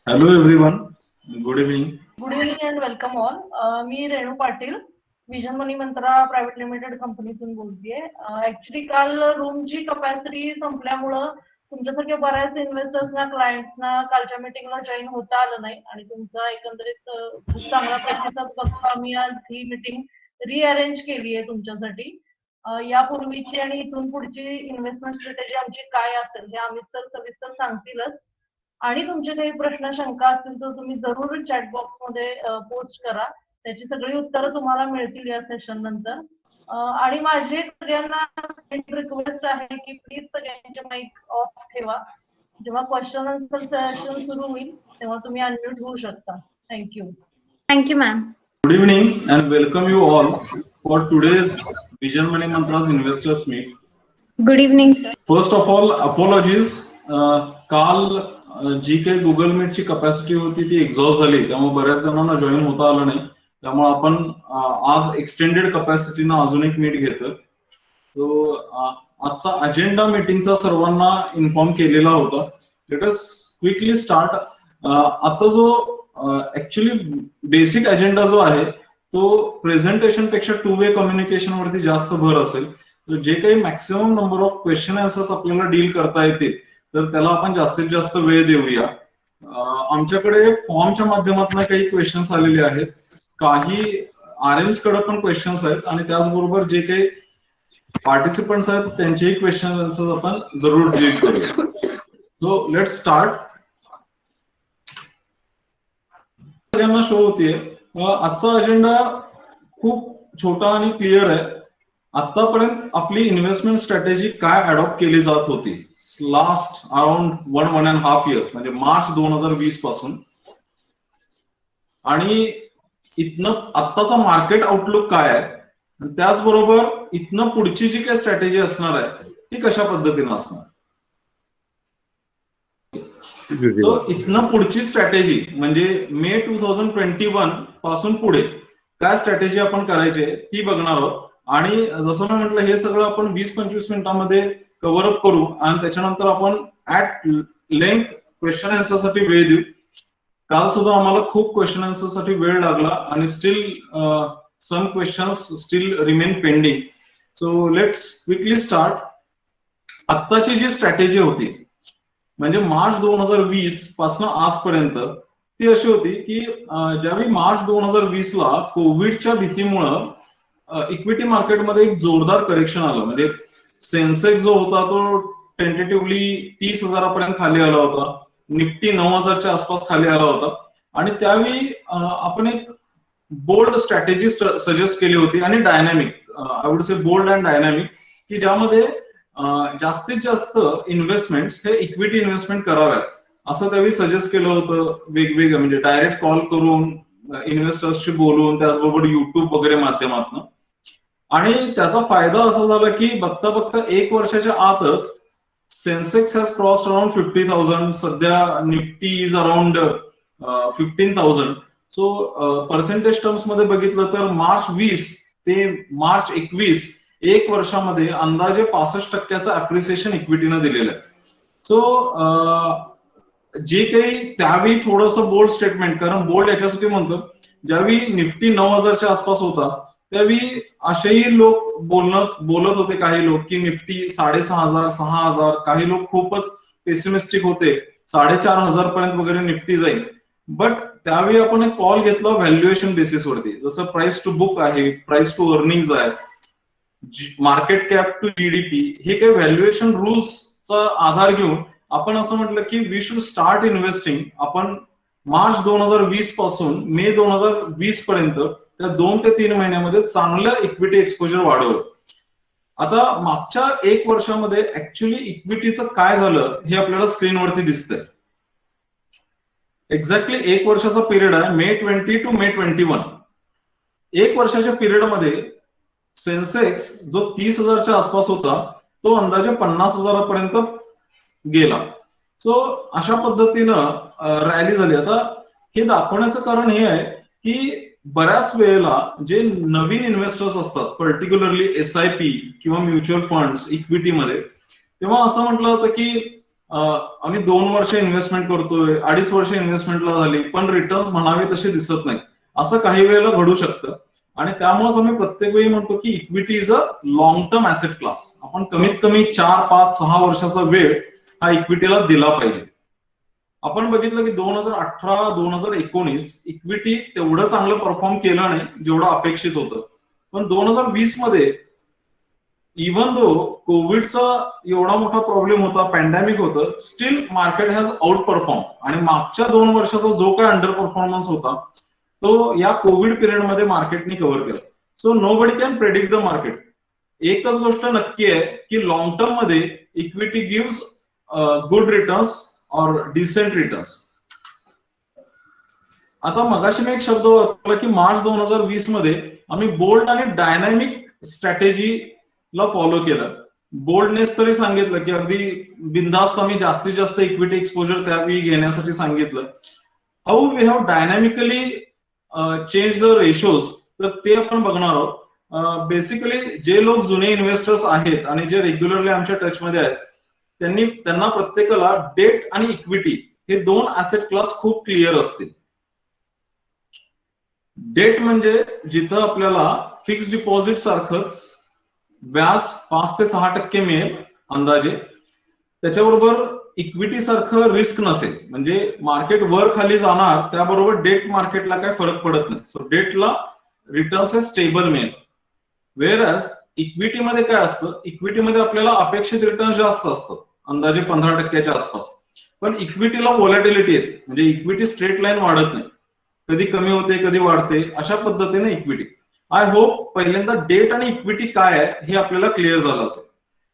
Hello everyone, good evening. Good evening and welcome all. Me Renu Patil, vision money Mantra private limited कंपनीतून बोलतेय. Actually काल रूमची capacity संपल्यामुळं तुमच्यासारख्या बऱ्याच इन्व्हेस्टर्सना क्लायंट्सना कालच्या मीटिंगला जॉईन होता आलं नाही आणि तुमचा एकंदरीत खूप चांगला प्रतिसाद बघतो आम्ही आज ही मीटिंग रिअरेंज केली आहे तुमच्यासाठी. यापूर्वीची आणि इथून पुढची इन्व्हेस्टमेंट स्ट्रॅटेजी आमची काय असेल हे आम्ही तर सविस्तर सांगतीलच. आणि तुमचे काही प्रश्न शंका असतील तर तुम्ही जरूर चॅट बॉक्स मध्ये पोस्ट करा. त्याची सगळी उत्तरं तुम्हाला मिळतील या सेशन नंतर. आणि माझी सगळ्यांना रिक्वेस्ट आहे की प्लीज सगळ्यांचे माईक ऑफ ठेवा. जेव्हा क्वेश्चन आन्सर सेशन सुरू होईल तेव्हा तुम्ही अनम्यूट होऊ शकता. Thank you. Thank you, ma'am. Good evening and welcome you all for today's Vision Money Mantra's investors meet. Good evening, sir. First of all, apologies. काल जी काही गुगल मीटची कपॅसिटी होती ती एक्झॉस्ट झाली, त्यामुळे बऱ्याच जणांना जॉईन होता आलं नाही. त्यामुळे आपण आज एक्सटेंडेड कपॅसिटीनं अजून एक मीट घेतोय. तो आजचा अजेंडा मीटिंगचा सर्वांना इन्फॉर्म केलेला होता. Let us quickly start. आजचा जो ऍक्च्युली बेसिक अजेंडा जो आहे तो प्रेझेंटेशन पेक्षा टू वे कम्युनिकेशन वरती जास्त भर असेल. तर जे काही maximum number of question answers आपल्याला डील करता येतील तर त्याला आपण जास्तीत जास्त वेळ देऊया. आमच्याकडे फॉर्मच्या माध्यमातून काही क्वेश्चन्स आलेले आहेत, काही आरएम्स कडे पण क्वेश्चन्स आहेत आणि त्याचबरोबर जे काही पार्टिसिपंट्स आहेत त्यांचेही क्वेश्चन आन्सर्स आपण जरूर डील करूया. So let start. सगळ्यांना शो होतीये. आजचा अजेंडा खूप छोटा आणि क्लिअर आहे. आतापर्यंत आपली इन्व्हेस्टमेंट स्ट्रॅटेजी काय अडॉप्ट केली जात होती लास्ट अराउंड 1.5 इयर्स म्हणजे मार्च 2020 पासून, आणि इथनं आत्ताचा मार्केट आउटलुक काय आहे, त्याचबरोबर इथनं पुढची जी काही स्ट्रॅटेजी असणार आहे ती कशा पद्धतीने असणार. सो इथनं पुढची स्ट्रॅटेजी म्हणजे मे 2021 पासून पुढे काय स्ट्रॅटेजी आपण करायची ती बघणार आहोत. आणि जसं मी म्हटलं हे सगळं आपण 20-25 मिनिटांमध्ये कव्हर अप करू आणि त्याच्यानंतर आपण ऍट लेंथ क्वेश्चन आन्सर साठी वेळ देऊ. काल सुद्धा आम्हाला खूप क्वेश्चन आन्सर साठी वेळ लागला आणि still some questions still remain pending. So let's quickly start. आत्ताची जी स्ट्रॅटेजी होती म्हणजे मार्च 2020 पासून आजपर्यंत ती अशी होती की ज्यावेळी मार्च 2020 ला कोविडच्या भीतीमुळं इक्विटी मार्केटमध्ये एक जोरदार करेक्शन आलं. म्हणजे सेन्सेक्स जो होता तो टेंटेटिव्हली 30,000 खाली आला होता, निफ्टी 9,000च्या आसपास खाली आला होता. आणि त्यावेळी आपण एक बोल्ड स्ट्रॅटेजी सजेस्ट केली होती आणि dynamic, I would say bold and dynamic, की ज्यामध्ये जास्तीत जास्त इन्व्हेस्टमेंट्स हे इक्विटी इन्व्हेस्टमेंट कराव्यात असं त्यावेळी सजेस्ट केलं होतं. वेगवेगळं म्हणजे डायरेक्ट कॉल करून इन्व्हेस्टर्सशी बोलून त्याचबरोबर युट्यूब वगैरे माध्यमातून. आणि त्याचा फायदा असा झाला की बघता बघता 1 वर्षाच्या आतच सेन्सेक्स हॅज क्रॉस्ड अराउंड 50,000. सध्या Nifty is around 15,000. So percentage terms मध्ये बघितलं तर मार्च 20 ते मार्च 21 1 वर्षामध्ये अंदाजे 65% अप्रिसिएशन इक्विटीनं दिलेलं आहे. सो जे काही त्यावेळी थोडंसं बोल्ड स्टेटमेंट, कारण बोल्ड याच्यासाठी म्हणतो ज्यावेळी निफ्टी 9,000च्या आसपास होता त्यावेळी असेही लोक बोलत होते, काही लोक की निफ्टी 6,500 6,000, काही लोक खूपच पेसिमिस्टिक होते 4,500 पर्यंत वगैरे निफ्टी जाईल. बट त्यावेळी आपण एक कॉल घेतला व्हॅल्युएशन बेसिसवरती. जसं प्राइस टू बुक आहे, प्राइस टू अर्निंग्ज आहे, मार्केट कॅप टू जीडीपी, हे काही व्हॅल्युएशन रूल्सचा आधार घेऊन आपण असं म्हटलं की वी शुड स्टार्ट इन्व्हेस्टिंग. आपण मार्च 2020 पासून मे 2020 पर्यंत त्या 2 ते 3 महिन्यामध्ये चांगलं इक्विटी एक्सपोजर वाढवलं. आता मागच्या 1 वर्षामध्ये ऍक्च्युली इक्विटीचं काय झालं हे आपल्याला स्क्रीनवरती दिसतंय. एक्झॅक्टली 1 वर्षाचा पिरियड आहे, मे 20 टू मे 21. 1 वर्षाच्या पिरियडमध्ये सेन्सेक्स जो 30,000च्या आसपास होता तो अंदाजे 50,000 गेला. सो अशा पद्धतीनं रॅली झाली. आता हे दाखवण्याचं कारण हे आहे की बऱ्याच वेळेला जे नवीन इन्व्हेस्टर्स असतात, पर्टिक्युलरली SIP किंवा म्युच्युअल फंड्स इक्विटीमध्ये, तेव्हा असं म्हटलं होतं की आम्ही 2 वर्ष इन्व्हेस्टमेंट करतोय, 2.5 वर्ष इन्व्हेस्टमेंटला झाली, पण रिटर्न्स म्हणावे तसे दिसत नाही, असं काही वेळेला घडू शकतं. आणि त्यामुळेच आम्ही प्रत्येक वेळी म्हणतो की equity is a long term asset class. आपण कमीत कमी 4, 5, 6 वर्षाचा वेळ हा इक्विटीला दिला पाहिजे. आपण बघितलं की 2018, 2019 इक्विटी तेवढं चांगलं परफॉर्म केलं नाही जेवढं अपेक्षित होतं. पण 2020 मध्ये इव्हन दो कोविडचा एवढा मोठा प्रॉब्लेम होता, पॅन्डेमिक होतं, steel market has out perform. आणि मागच्या 2 वर्षाचा जो काय अंडर परफॉर्मन्स होता तो या कोविड पिरियड मध्ये मार्केटने कव्हर केला. So nobody can predict the market. एकच गोष्ट नक्की आहे की लॉंग टर्म मध्ये इक्विटी गिव्स गुड रिटर्न्स और डिसेंट रिटर्न्स. आता मगाशी मी एक शब्द वापरला की मार्च 2020 मध्ये आम्ही बोल्ड आणि डायनामिक स्ट्रॅटेजीला फॉलो केलं. बोल्डनेस तरी सांगितलं की अगदी बिनधास्त आम्ही जास्तीत जास्त इक्विटी एक्सपोजर त्यावेळी घेण्यासाठी सांगितलं. How we have dynamically change the ratios, तर ते आपण बघणार आहोत. बेसिकली जे लोक जुने इन्व्हेस्टर्स आहेत आणि जे रेग्युलरली आमच्या टचमध्ये आहेत त्यांना प्रत्येकाला डेट आणि इक्विटी हे 2 ऍसेट क्लास खूप क्लिअर असतील. डेट म्हणजे जिथं आपल्याला फिक्स डिपॉझिट सारखंच व्याज 5 ते 6% मिळेल अंदाजे. त्याच्याबरोबर इक्विटी सारखं रिस्क नसेल, म्हणजे मार्केट वर खाली जाणार त्याबरोबर डेट मार्केटला काय फरक पडत नाही. सो डेटला रिटर्न्स हे स्टेबल मिळेल. वेअरएज इक्विटीमध्ये काय असतं, इक्विटीमध्ये आपल्याला अपेक्षित रिटर्न जास्त असतात, अंदाजे 15%च्या आसपास. पण इक्विटीला व्हॉलॅटिलिटी येते, म्हणजे इक्विटी स्ट्रेट लाईन वाढत नाही, कधी कमी होते कधी वाढते, अशा पद्धतीने इक्विटी. आय होप पहिल्यांदा डेट आणि इक्विटी काय आहे हे आपल्याला क्लिअर झालं असेल.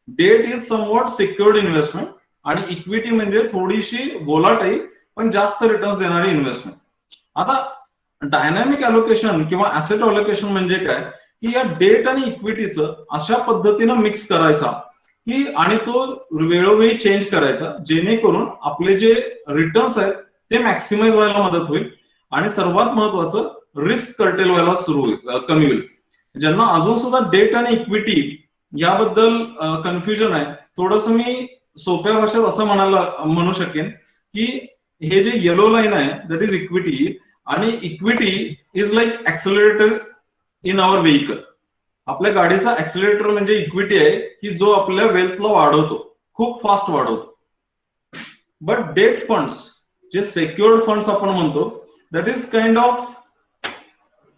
Debt is somewhat secured investment आणि इक्विटी म्हणजे थोडीशी व्होलाटाईल पण जास्त रिटर्न्स देणारी इन्व्हेस्टमेंट. आता डायनामिक अलोकेशन किंवा ऍसेट अलोकेशन म्हणजे काय की या डेट आणि इक्विटीचं अशा पद्धतीनं मिक्स करायचा की आणि तो वेळोवेळी चेंज करायचा, जेणेकरून आपले जे रिटर्न्स आहेत ते मॅक्सिमाइज व्हायला मदत होईल आणि सर्वात महत्वाचं रिस्क कर्टेल व्हायला सुरू होईल, कमी होईल. ज्यांना अजून सुद्धा डेट आणि इक्विटी याबद्दल कन्फ्युजन आहे, थोडस मी सोप्या भाषेत असं म्हणू शकेन की हे जे येलो लाईन आहे दॅट इज इक्विटी, आणि equity is like accelerator in our vehicle. आपल्या गाडीचा ऍक्सेलरेटर म्हणजे इक्विटी आहे की जो आपल्या वेल्थला वाढवतो, खूप फास्ट वाढवतो. बट डेट फंड्स जे सेक्युअर्ड फंड्स आपण म्हणतो that is kind of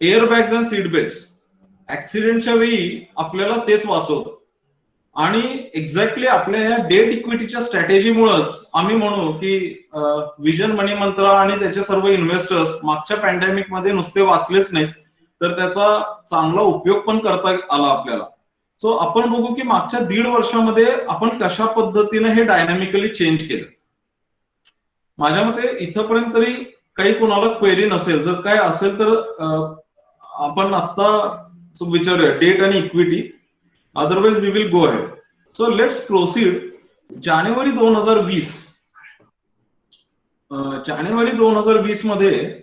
airbags and seat belts. ऍक्सिडेंटच्या वेळी आपल्याला तेच वाचवतं. आणि एक्झॅक्टली आपल्या या डेट इक्विटीच्या स्ट्रॅटेजीमुळेच आम्ही म्हणू की विजन मनी मंत्रा आणि त्याचे सर्व इन्व्हेस्टर्स मागच्या पॅन्डेमिक मध्ये नुसते वाचलेच नाहीत, तर त्याचा चांगला उपयोग पण करता आला आपल्याला. सो आपण बघू की मागच्या 1.5 वर्षामध्ये आपण कशा पद्धतीने हे डायनामिकली चेंज केलं. माझ्या मते इथंपर्यंत तरी काही कोणाला क्वेरी नसेल. जर काय असेल तर आपण आता विचारूया डेट आणि equity, otherwise we will go ahead. So let's proceed. जानेवारी 2020 मध्ये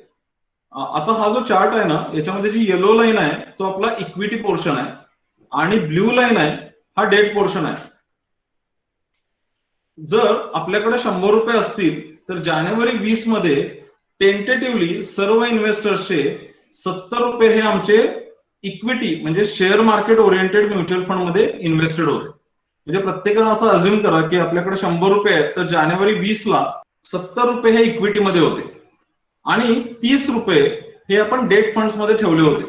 आता हा जो चार्ट आहे ना याच्यामध्ये जी येलो लाईन आहे तो आपला इक्विटी पोर्शन आहे आणि ब्ल्यू लाईन आहे हा डेट पोर्शन आहे. जर आपल्याकडे 100 रुपये असतील तर जानेवारी 20 मध्ये टेंटेटिव्हली सर्व इन्व्हेस्टर्सचे 70 रुपये हे आमचे इक्विटी म्हणजे share market oriented mutual fund मध्ये इन्व्हेस्टेड होते. म्हणजे प्रत्येकाला असं अज्युम करा की आपल्याकडे 100 रुपये आहेत तर जानेवारी 20 ला 70 रुपये हे इक्विटीमध्ये होते आणि 30 रुपये हे आपण डेट फंड्स मध्ये ठेवले होते.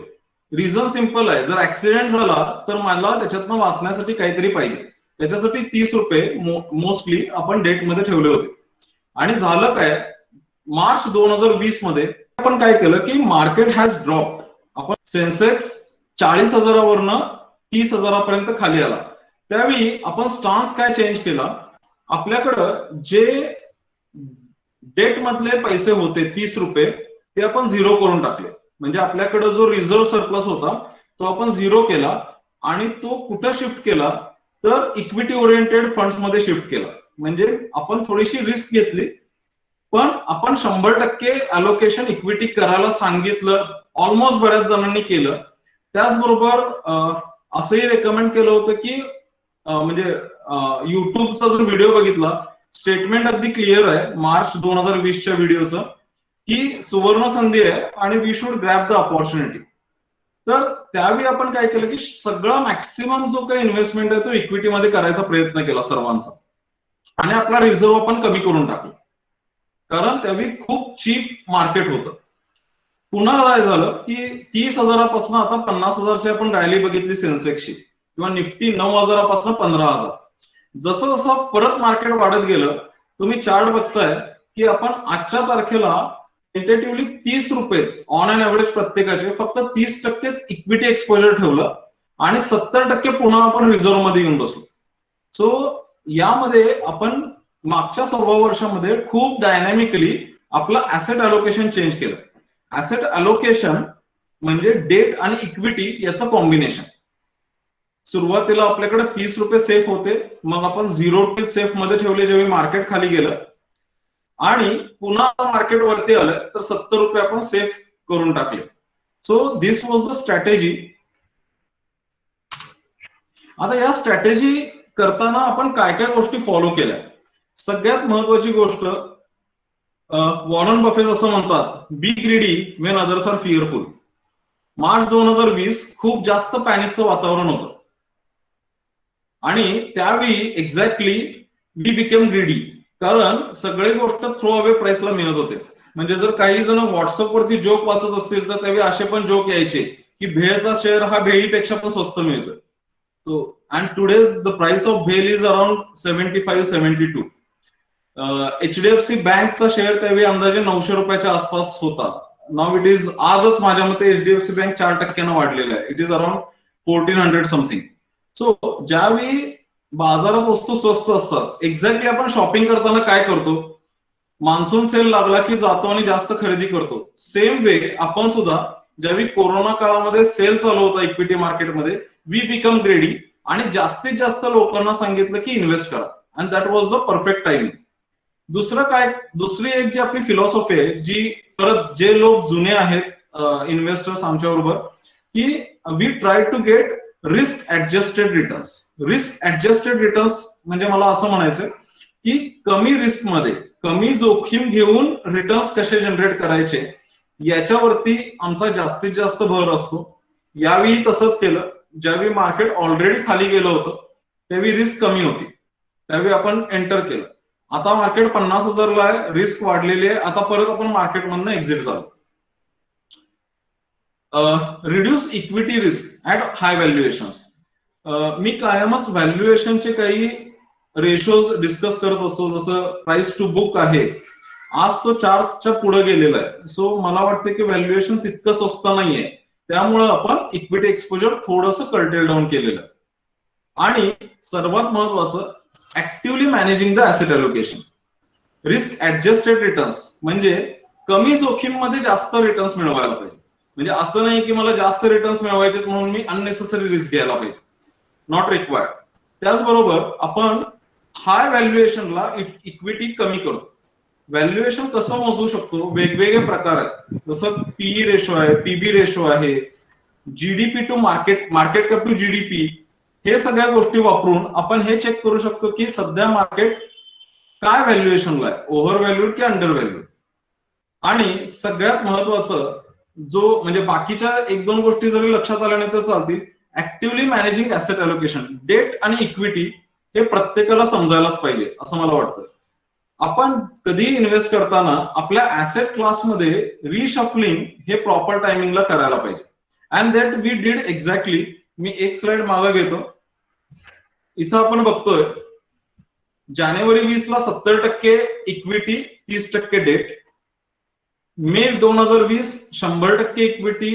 रिझन सिंपल आहे, जर ऍक्सिडेंट झाला तर मला त्याच्यातनं वाचण्यासाठी काहीतरी पाहिजे, त्याच्यासाठी 30 रुपये मोस्टली आपण डेट मध्ये ठेवले होते. आणि झालं काय, मार्च 2020 मध्ये आपण काय केलं की मार्केट हॅज ड्रॉप. आपण सेन्सेक्स 40,000वरनं 30,000पर्यंत खाली आला. त्यावेळी आपण स्टान्स काय चेंज केला, आपल्याकडं जे डेट मधले पैसे होते 30 रुपये ते आपण 0 करून टाकले. म्हणजे आपल्याकडे जो रिझर्व्ह सरप्लस होता तो आपण 0 केला आणि तो कुठं शिफ्ट केला तर इक्विटी ओरिएंटेड फंड्स मध्ये शिफ्ट केला. म्हणजे आपण थोडीशी रिस्क घेतली पण आपण 100% अलोकेशन इक्विटी करायला सांगितलं, ऑलमोस्ट बऱ्याच जणांनी केलं. त्याचबरोबर असंही रेकमेंड केलं होतं की म्हणजे युट्यूबचा जर व्हिडिओ बघितला स्टेटमेंट अगदी क्लिअर आहे मार्च 2020च्या व्हिडिओचं, की सुवर्ण संधी आहे आणि we should grab the opportunity. तर त्यावेळी आपण काय केलं की सगळा मॅक्सिमम जो काही इन्व्हेस्टमेंट आहे तो इक्विटीमध्ये करायचा प्रयत्न केला सर्वांचा, आणि आपला रिझर्व्ह आपण कमी करून टाकला, कारण त्यावेळी खूप चीप मार्केट होतं. पुन्हा काय झालं की 30,000पासून आता 50,000ची आपण रॅली बघितली सेन्सेक्सची, किंवा निफ्टी 9,000पासून 15,000. जसं जसं परत मार्केट वाढत गेलं, तुम्ही चार्ट बघताय की आपण आजच्या तारखेला टेंटेटिव्हली 30 रुपयेच ऑन अँड ऍव्हरेज प्रत्येकाचे फक्त 30% इक्विटी एक्सपोजर ठेवलं आणि 70% पुन्हा आपण रिझर्व्ह मध्ये येऊन बसलो. सो यामध्ये आपण मागच्या 6 वर्षामध्ये खूप डायनॅमिकली आपलं ऍसेट अलोकेशन चेंज केलं. ऍसेट अलोकेशन म्हणजे डेट आणि इक्विटी याचं कॉम्बिनेशन. सुरुवातीला आपल्याकडे 30 रुपये सेफ होते, मग आपण 0 रुपीज सेफ मध्ये ठेवले जेव्हा मार्केट खाली गेलं, आणि पुन्हा मार्केट वरती आलं तर 70 रुपये आपण सेफ करून टाकले. So this was the strategy. आता या स्ट्रॅटेजी करताना आपण काय काय गोष्टी फॉलो केल्या. सगळ्यात महत्वाची गोष्ट, वॉरन बफेट असं म्हणतात, be greedy when others are fearful. March 2020 खूप जास्त पॅनिकचं वातावरण होतं, आणि त्यावेळी एक्झॅक्टली वी बिकेम ग्रीडी, कारण सगळे गोष्ट थ्रो अवे प्राइसला मिळत होते. म्हणजे जर काही जण व्हॉट्सअपवरती जोक वाचत असतील तर त्यावेळी असे पण जोक यायचे की भेळचा शेअर हा भेळीपेक्षा पण स्वस्त मिळतोय. So and today's the price of bhel is around 75-72. HDFC बँकचा शेअर त्यावेळी अंदाजे 900 रुपयाच्या आसपास होता. नाव इट इज, आजच माझ्या मते HDFC बँक 4% वाढलेला आहे. It is around 1400 something. So ज्यावेळी बाजारात वस्तू स्वस्त असतात, एक्झॅक्टली आपण शॉपिंग करताना काय करतो, मान्सून सेल लागला की जातो आणि जास्त खरेदी करतो. सेम वे आपण सुद्धा ज्यावेळी कोरोना काळामध्ये सेल चालू होता इक्विटी मार्केटमध्ये, वी बिकम ग्रेडी आणि जास्तीत जास्त लोकांना सांगितलं की इन्व्हेस्ट करा, and that was the perfect timing. दुसरं काय, दुसरी एक जी आपली फिलॉसॉफी आहे, जी परत जे लोक जुने आहेत इन्व्हेस्टर्स आमच्याबरोबर, की we try to get risk adjusted returns. Risk adjusted returns म्हणजे मला असं म्हणायचं की कमी रिस्क मध्ये कमी जोखीम घेऊन रिटर्न्स कसे जनरेट करायचे याच्यावरती आमचा जास्तीत जास्त भर असतो. यावेळी तसंच केलं. ज्यावेळी मार्केट ऑलरेडी खाली गेलं होतं त्यावेळी रिस्क कमी होती, त्यावेळी आपण एंटर केलं. आता मार्केट 50,000ला आहे, रिस्क वाढलेली आहे, आता परत आपण मार्केटमधनं एक्झिट झालो. रिड्यूस इक्विटी रिस्क ऍट हाय व्हॅल्युएशन्स. मी कायमच व्हॅल्युएशनचे काही रेशोज डिस्कस करत असतो. जसं प्राइस टू बुक आहे, आज तो 4च्या पुढे गेलेला आहे. सो मला वाटतं की व्हॅल्युएशन तितकं स्वस्त नाहीये, त्यामुळे आपण इक्विटी एक्सपोजर थोडंसं कर्टेल डाऊन केलेलं आहे. आणि सर्वात महत्वाचं, actively managing the asset allocation. Risk adjusted returns म्हणजे कमी जोखीम मध्ये जास्त रिटर्न्स मिळवायला पाहिजे. म्हणजे असं नाही की मला जास्त रिटर्न्स मिळवायचे म्हणून मी अननेसेसरी रिस्क घ्यायला पाहिजे, नॉट रिक्वायर्ड. त्याचबरोबर आपण हाय व्हॅल्युएशनला इक्विटी कमी करतो. व्हॅल्युएशन कसं मोजू शकतो, वेगवेगळे प्रकार आहेत. जसं पीई रेशो आहे, पीबी रेशो आहे, GDP to market, market cap to GDP, हे सगळ्या गोष्टी वापरून आपण हे चेक करू शकतो की सध्या मार्केट काय व्हॅल्युएशनला आहे, ओव्हर व्हॅल्यूड की अंडर व्हॅल्यूड. आणि सगळ्यात महत्वाचं, जो म्हणजे बाकीच्या 1-2 गोष्टी जरी लक्षात आल्या नाही तर चालतील, actively managing asset allocation. Debt आणि इक्विटी हे प्रत्येकाला समजायलाच पाहिजे असं मला वाटतं. आपण कधी इन्व्हेस्ट करताना आपल्या ऍसेट क्लासमध्ये रिशफलिंग हे प्रॉपर टायमिंगला करायला पाहिजे. And that we did exactly. मी एक स्लाइड मागे घेतो. इथं आपण बघतोय जानेवारी 20ला 70% इक्विटी, 30% डेट. मे 2020 100% इक्विटी,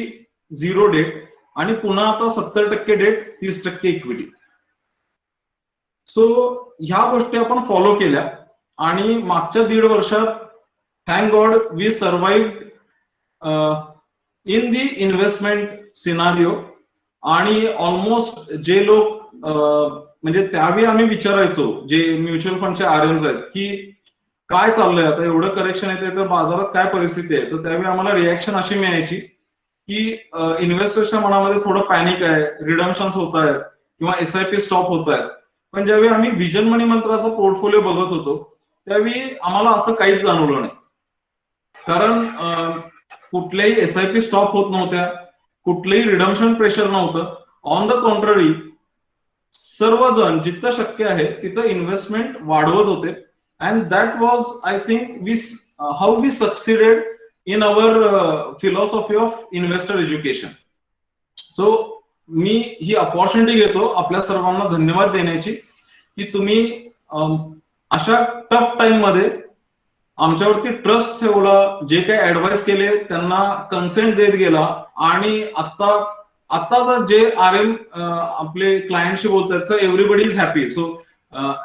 0 डेट, आणि पुन्हा आता 70% डेट, 30% इक्विटी. सो ह्या गोष्टी आपण फॉलो केल्या आणि मागच्या 1.5 वर्षात thank God we survived in the investment scenario. आणि ऑलमोस्ट जे लोक म्हणजे त्यावेळी आम्ही विचारायचो, जे म्युच्युअल फंडचे आरएम्स आहेत, की काय चाललंय आता, एवढं करेक्शन येते तर बाजारात काय परिस्थिती आहे, तर त्यावेळी आम्हाला रिॲक्शन अशी मिळायची की इन्व्हेस्टर्सच्या मनामध्ये थोडं पॅनिक आहे, रिडम्पशन्स होत आहेत किंवा SIP स्टॉप होत आहेत. पण ज्यावेळी आम्ही विजन मनी मंत्राचा पोर्टफोलिओ बघत होतो त्यावेळी आम्हाला असं काहीच जाणवलं नाही. कारण कुठल्याही SIP स्टॉप होत नव्हत्या, कुठलंही रिडम्शन प्रेशर नव्हतं. ऑन द कॉन्ट्ररी सर्वजण जिथं शक्य आहे तिथं इन्व्हेस्टमेंट वाढवत होते. And that was I think how we succeeded in our philosophy of investor education. So मी ही अपॉर्च्युनिटी घेतो आपल्या सर्वांना धन्यवाद देण्याची की तुम्ही अशा टफ टाइम मध्ये आमच्यावरती ट्रस्ट ठेवला, जे काही ऍडवाइस केले त्यांना कन्सेंट देत गेला आणि आत्ताचा जे RM आपले क्लायंटशी बोलतात sir everybody is happy. So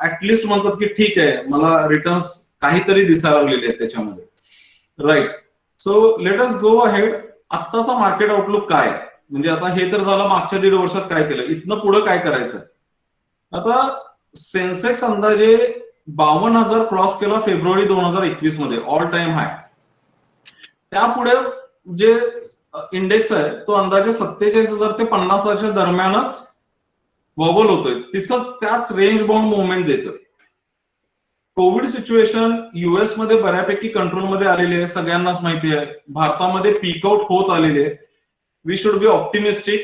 at least म्हणतात की ठीक आहे मला रिटर्न्स काहीतरी दिसायला लागलेले आहेत त्याच्यामध्ये. Right. So let us go ahead. आत्ताचा मार्केट आउटलुक काय आहे, म्हणजे आता हे तर झालं मागच्या 1.5 वर्षात काय केलं, इथनं पुढे काय करायचं. आता सेन्सेक्स अंदाजे 52,000 क्रॉस केला फेब्रुवारी 2021 मध्ये, ऑल टाइम हाय. त्यापुढे जे इंडेक्स आहे तो अंदाजे 47,000 ते 50,000च्या दरम्यानच वॉबल होतोय, तिथंच त्याच रेंज बाउंड मुवमेंट देतं. कोविड सिच्युएशन US मध्ये बऱ्यापैकी कंट्रोलमध्ये आलेली आहे, सगळ्यांनाच माहिती आहे. भारतामध्ये पीक आउट होत आलेले आहे. We should be optimistic.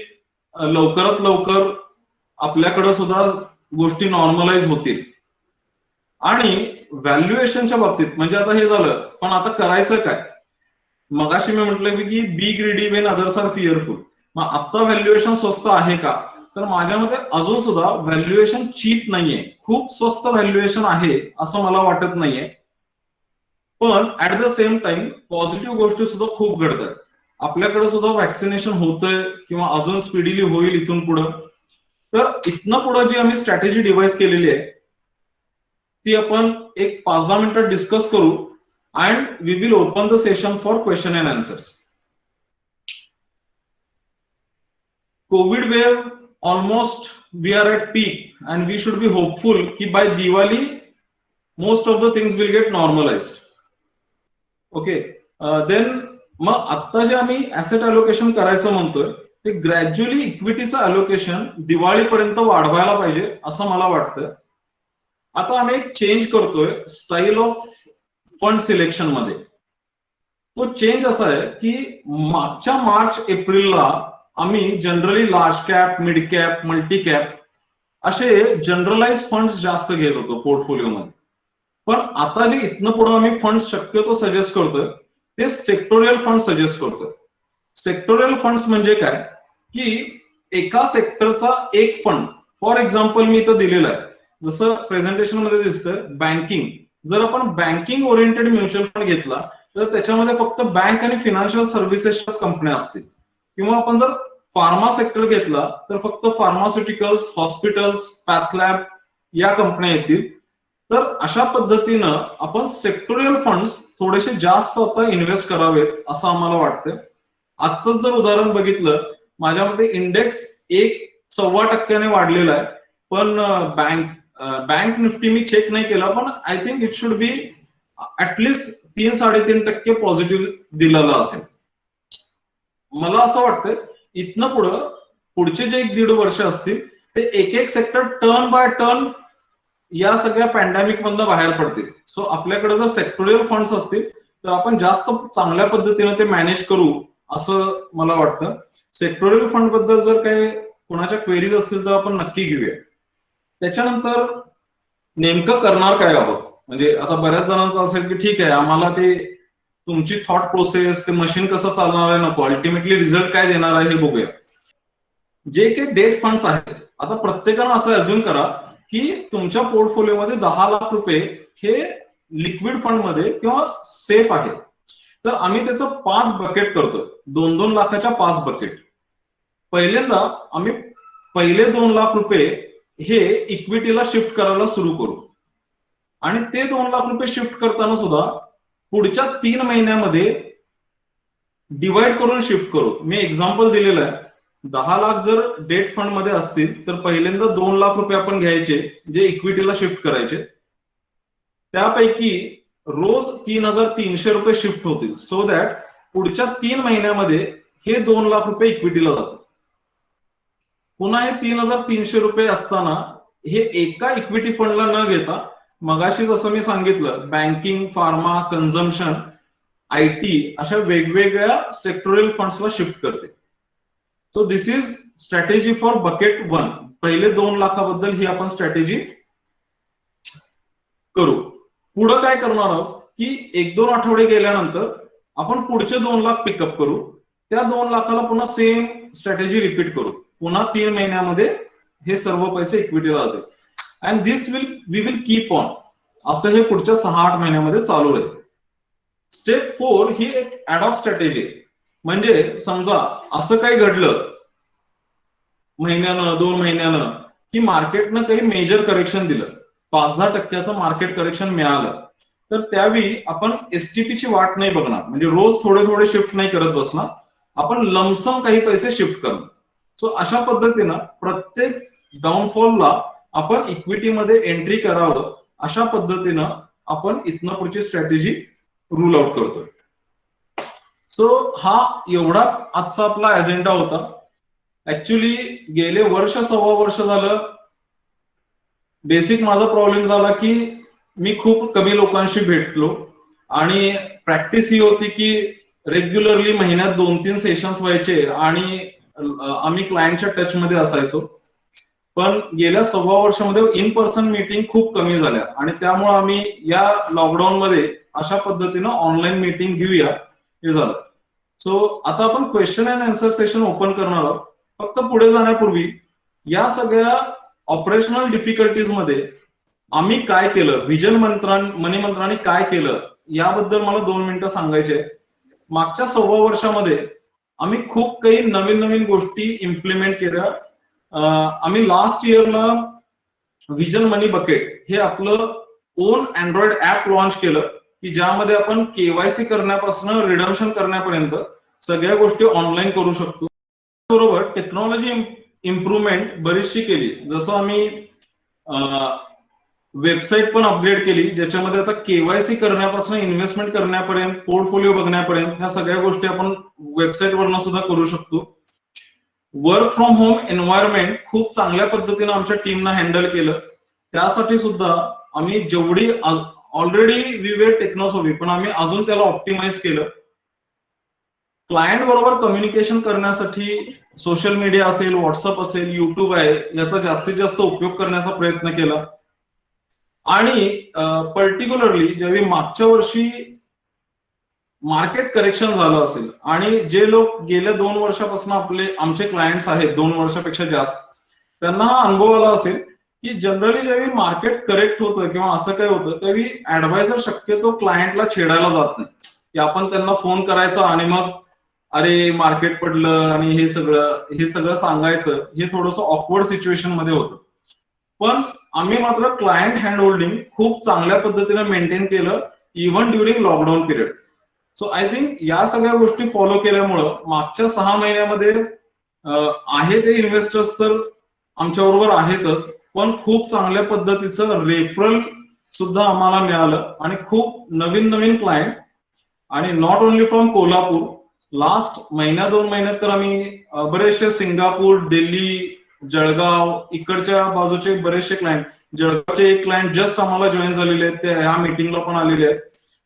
लवकरात लवकर आपल्याकडे सुद्धा गोष्टी नॉर्मलाइज होतील. आणि व्हॅल्युएशनच्या बाबतीत म्हणजे आता हे झालं, पण आता करायचं काय. मगाशी मी म्हटलं की be greedy when others are fearful. मग आता व्हॅल्युएशन स्वस्त आहे का, तर माझ्या मते अजून सुद्धा व्हॅल्युएशन चीप नाहीये, खूप स्वस्त व्हॅल्युएशन आहे असं मला वाटत नाहीये. पण at the same time positive गोष्टी सुद्धा खूप घडतात. आपल्याकडे सुद्धा वॅक्सिनेशन होतंय किंवा अजून स्पीडीली होईल इथून पुढं. तर इथनं पुढे जी आम्ही स्ट्रॅटेजी डिव्हाइस केलेली आहे ती आपण एक 5-10 मिनिटात डिस्कस करू and we will open the session for question and answers. Covid wave almost we are at peak and we should be hopeful की by Diwali most of the things will get normalised. Okay. Then मग आता जे आम्ही asset allocation करायचं म्हणतोय ते gradually इक्विटीचं allocation दिवाळीपर्यंत वाढवायला पाहिजे असं मला वाटतं. आता आम्ही एक चेंज करतोय स्टाईल ऑफ फंड सिलेक्शन मध्ये. तो चेंज असा आहे की मागच्या मार्च एप्रिलला आम्ही generally large cap, mid cap, multi cap असे जनरलाइज फंड्स जास्त घेत होतो पोर्टफोलिओमध्ये. पण आता जे इथनं पुढे आम्ही फंड शक्यतो सजेस्ट करतोय ते सेक्टोरियल फंड सजेस्ट करतोय. सेक्टोरियल फंड्स म्हणजे काय की एका सेक्टरचा एक फंड, फॉर एक्झाम्पल मी इथं दिलेलं आहे जसं प्रेझेंटेशन मध्ये दिसतंय बँकिंग. जर आपण बँकिंग ओरिएंटेड म्युच्युअल फंड घेतला तर त्याच्यामध्ये फक्त बँक आणि फिनान्शियल सर्व्हिसेसच्याच कंपन्या असतील. किंवा आपण जर फार्मा सेक्टर घेतला तर फक्त फार्मास्युटिकल्स, हॉस्पिटल्स, पॅथलॅब या कंपन्या येतील. तर अशा पद्धतीनं आपण सेक्टोरियल फंड्स थोडेसे जास्त आता इन्व्हेस्ट करावेत असं आम्हाला वाटतं. आजचं जर उदाहरण बघितलं माझ्या मते इंडेक्स 1.25% वाढलेला आहे, पण बँक निफ्टी मी चेक नाही केला, पण I think it should be at least 3-3.5% positive दिलेला असेल. मला असं वाटतं इथनं पुढचे जे 1-1.5 वर्ष असतील ते एक सेक्टर टर्न बाय टर्न या सगळ्या पॅन्डेमिक मधनं बाहेर पडतील. सो आपल्याकडे जर सेक्टोरियल फंड्स असतील तर आपण जास्त चांगल्या पद्धतीने ते मॅनेज करू असं मला वाटतं. सेक्टोरियल फंड बद्दल जर काही कोणाच्या क्वेरीज असतील तर आपण नक्की घेऊया. त्याच्यानंतर नेमकं करणार काय आहोत, म्हणजे आता बऱ्याच जणांचं असेल की ठीक आहे आम्हाला ते तुमची थॉट प्रोसेस, ते मशीन कसं चालणार आहे नको, अल्टिमेटली रिझल्ट काय देणार आहे हे बघूया. जे काही डेट फंड्स आहेत, आता प्रत्येकानं असं अज्युम करा की तुमच्या पोर्टफोलिओमध्ये 10 लाख रुपये हे लिक्विड फंड मध्ये किंवा सेफ आहेत. तर आम्ही त्याचं 5 बकेट करतोय, 2-2 लाखाच्या 5 बकेट. पहिल्यांदा आम्ही पहिले 2 लाख रुपये हे इक्विटीला शिफ्ट करायला सुरू करू आणि ते 2 लाख रुपये शिफ्ट करताना सुद्धा पुढच्या 3 महिन्यामध्ये डिवाइड करून शिफ्ट करू. मी एक्झाम्पल दिलेलं आहे. 10 लाख जर डेट फंड मध्ये असतील तर पहिल्यांदा 2 लाख रुपये आपण घ्यायचे जे इक्विटीला शिफ्ट करायचे. त्यापैकी रोज 3,300 रुपये शिफ्ट होतील. सो दॅट पुढच्या 3 महिन्यामध्ये हे 2 लाख रुपये इक्विटीला जातात. पुन्हा हे 3,300 रुपये असताना हे एका इक्विटी फंडला न घेता मगाशी जसं मी सांगितलं, बँकिंग, फार्मा, कन्झम्पशन, IT अशा वेगवेगळ्या सेक्टोरियल फंड्सला शिफ्ट करते. So this is strategy for bucket 1. पहिले 2 लाखाबद्दल ही आपण स्ट्रॅटेजी करू. पुढं काय करणार आहोत की 1-2 आठवडे गेल्यानंतर आपण पुढचे 2 लाख पिकअप करू. त्या 2 लाखाला पुन्हा सेम स्ट्रॅटेजी रिपीट करू. पुन्हा 3 महिन्यामध्ये हे सर्व पैसे इक्विटीला जातील. And this we will keep on. असं हे पुढच्या 6-8 महिन्यामध्ये चालू राहील. स्टेप 4 ही एक ऍडॉप स्ट्रॅटेजी आहे. म्हणजे समजा असं काही घडलं महिन्यानं 2 महिन्यानं की मार्केटनं काही मेजर करेक्शन दिलं, 5-10% मार्केट करेक्शन मिळालं, तर त्यावेळी आपण एसटीपीची वाट नाही बघणार. म्हणजे रोज थोडे थोडे शिफ्ट नाही करत बसणार, आपण लमसम काही पैसे शिफ्ट करणार. सो अशा पद्धतीनं प्रत्येक डाऊनफॉलला आपण इक्विटीमध्ये एंट्री करावं, अशा पद्धतीनं आपण इथनं पुढची स्ट्रॅटेजी रूल आउट करतोय. सो हा एवढाच आजचा आपला अजेंडा होता. ऍक्च्युली गेले सव्वा वर्ष झालं बेसिक माझा प्रॉब्लेम झाला की मी खूप कमी लोकांशी भेटलो आणि प्रॅक्टिस ही होती की रेग्युलरली महिन्यात 2-3 सेशन्स व्हायचे आणि आम्ही क्लायंटच्या टच मध्ये असायचो. पण गेल्या सव्वा वर्षामध्ये इन पर्सन मीटिंग खूप कमी झाल्या आणि त्यामुळे आम्ही या लॉकडाऊन मध्ये अशा पद्धतीनं ऑनलाईन मीटिंग घेऊया हे झालं. सो आता आपण question and answer session open करणार आहोत. फक्त पुढे जाण्यापूर्वी या सगळ्या ऑपरेशनल डिफिकल्टीज मध्ये आम्ही काय केलं, व्हिजन मनी मंत्राने काय केलं याबद्दल मला 2 मिनिटं सांगायचे. मागच्या सव्वा वर्षामध्ये आम्ही खूप काही नवीन नवीन गोष्टी इम्प्लिमेंट केल्या. आम्ही लास्ट इयरला व्हिजन मनी बकेट हे आपलं ओन अँड्रॉइड ऍप लॉन्च केलं की ज्यामध्ये आपण केवायसी करण्यापासून रिडम्पशन करण्यापर्यंत सगळ्या गोष्टी ऑनलाईन करू शकतो. बरोबर टेक्नॉलॉजी इम्प्रुव्हमेंट बरीचशी केली. जसं आम्ही वेबसाईट पण अपग्रेड केली ज्याच्यामध्ये आता केवायसी करण्यापासून इन्व्हेस्टमेंट करण्यापर्यंत, पोर्टफोलिओ बघण्यापर्यंत ह्या सगळ्या गोष्टी आपण वेबसाईटवरनं सुद्धा करू शकतो. वर्क फ्रॉम होम एन्व्हायरमेंट खूप चांगल्या पद्धतीने आमच्या टीमनं हँडल केलं. त्यासाठी सुद्धा आम्ही जेवढी ऑलरेडी वी वेर टेक्नॉसॉफी पण आम्ही अजून त्याला ऑप्टिमाइज केलं. क्लायंट बरोबर कम्युनिकेशन करण्यासाठी सोशल मीडिया असेल, व्हॉट्सअप असेल, युट्यूब आहे, याचा जास्तीत जास्त उपयोग करण्याचा प्रयत्न केला. आणि पर्टिक्युलरली ज्यावेळी मागच्या वर्षी मार्केट करेक्शन झालं असेल आणि जे लोक गेल्या 2 वर्षापासून आमचे क्लायंट्स आहेत 2 वर्षापेक्षा जास्त, त्यांना हा अनुभव आला असेल की जनरली ज्यावेळी मार्केट करेक्ट होतं किंवा असं काय होतं त्यावेळी ऍडवायझर शक्यतो क्लायंटला छेडायला जात नाही की आपण त्यांना फोन करायचा आणि मग अरे मार्केट पडलं आणि हे सगळं सांगायचं. हे थोडंसं ऑकवर्ड सिच्युएशन मध्ये होतं. पण आम्ही मात्र क्लायंट हँड होल्डिंग खूप चांगल्या पद्धतीने मेंटेन केलं even during lockdown period. So I think या सगळ्या गोष्टी फॉलो केल्यामुळं मागच्या 6 महिन्यामध्ये आहे ते इन्व्हेस्टर्स तर आमच्या बरोबर आहेतच, पण खूप चांगल्या पद्धतीचं रेफरल सुद्धा आम्हाला मिळालं आणि खूप नवीन क्लायंट आणि not only from Kolhapur. Last 1-2 महिन्यात तर आम्ही बरेचसे सिंगापूर, दिल्ली, जळगाव इकडच्या बाजूचे बरेचसे क्लायंट, जळगावचे एक क्लायंट जस्ट आम्हाला जॉईन झालेले आहेत, ते ह्या मीटिंगला पण आलेले आहेत.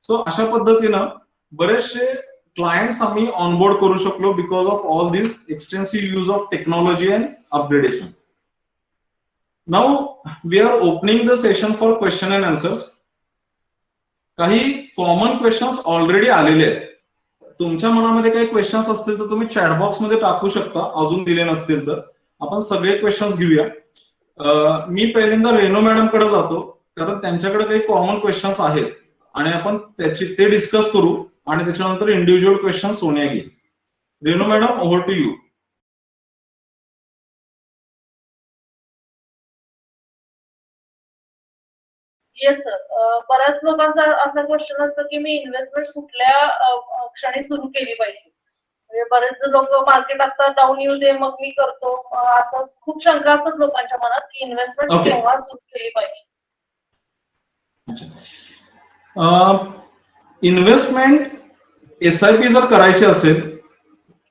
सो अशा पद्धतीनं बरेचसे क्लायंट्स आम्ही ऑनबोर्ड करू शकलो because of all this extensive use of technology and upgradation. Now we are opening the session for question and answers. काही कॉमन क्वेश्चन्स ऑलरेडी आलेले आहेत. तुमच्या मनामध्ये काही क्वेश्चन्स असतील तर तुम्ही चॅटबॉक्स मध्ये टाकू शकता, अजून दिले नसतील तर. आपण सगळे क्वेश्चन्स घेऊया. मी पहिल्यांदा रेणू मॅडम कडे जातो कारण त्यांच्याकडे काही कॉमन क्वेश्चन्स आहेत आणि आपण ते डिस्कस करू आणि त्याच्यानंतर इंडिव्हिज्युअल क्वेश्चन सोनिया घेईल. Renu madam, over to you. Yes sir. बऱ्याच लोकांचा असा क्वेश्चन असतो की मी इन्व्हेस्टमेंट कुठल्या क्षणी सुरू केली पाहिजे. म्हणजे बरेच लोक मार्केट आता डाऊन येऊ दे मग मी करतो, असं खूप शंका असतात लोकांच्या मनात की इन्व्हेस्टमेंट केव्हा सुरू केली पाहिजे. इन्व्हेस्टमेंट SIP जर करायची असेल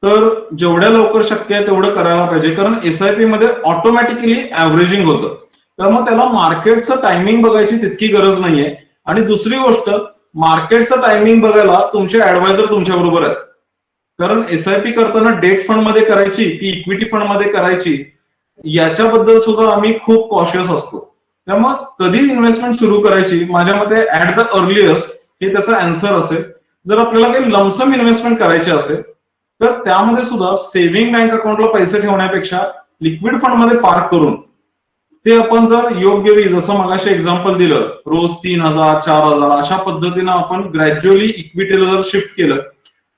तर जेवढ्या लवकर शक्य आहे तेवढं करायला पाहिजे कारण SIP मध्ये ऑटोमॅटिकली ऍव्हरेजिंग होतं. तर मग त्याला मार्केटचं टायमिंग बघायची तितकी गरज नाहीये. आणि दुसरी गोष्ट, मार्केटचं टायमिंग बघायला तुमचे ऍडवायझर तुमच्या बरोबर आहेत. कारण एसआयपी करताना डेट फंड मध्ये करायची की इक्विटी फंड मध्ये करायची याच्याबद्दल सुद्धा आम्ही खूप कॉशियस असतो. त्यामुळे कधी इन्व्हेस्टमेंट सुरू करायची, माझ्या मते ऍट द अर्लिएस्ट हे त्याचा आन्सर असेल. जर आपल्याला काही लमसम इन्व्हेस्टमेंट करायची असेल तर त्यामध्ये सुद्धा सेव्हिंग बँक अकाउंटला पैसे ठेवण्यापेक्षा लिक्विड फंड मध्ये पार्क करून ते आपण जर योग्य वेळी, जसं मगाशी एक्झाम्पल दिलं, रोज 3,000 4,000 अशा पद्धतीनं आपण ग्रॅज्युअली इक्विटीला जर शिफ्ट केलं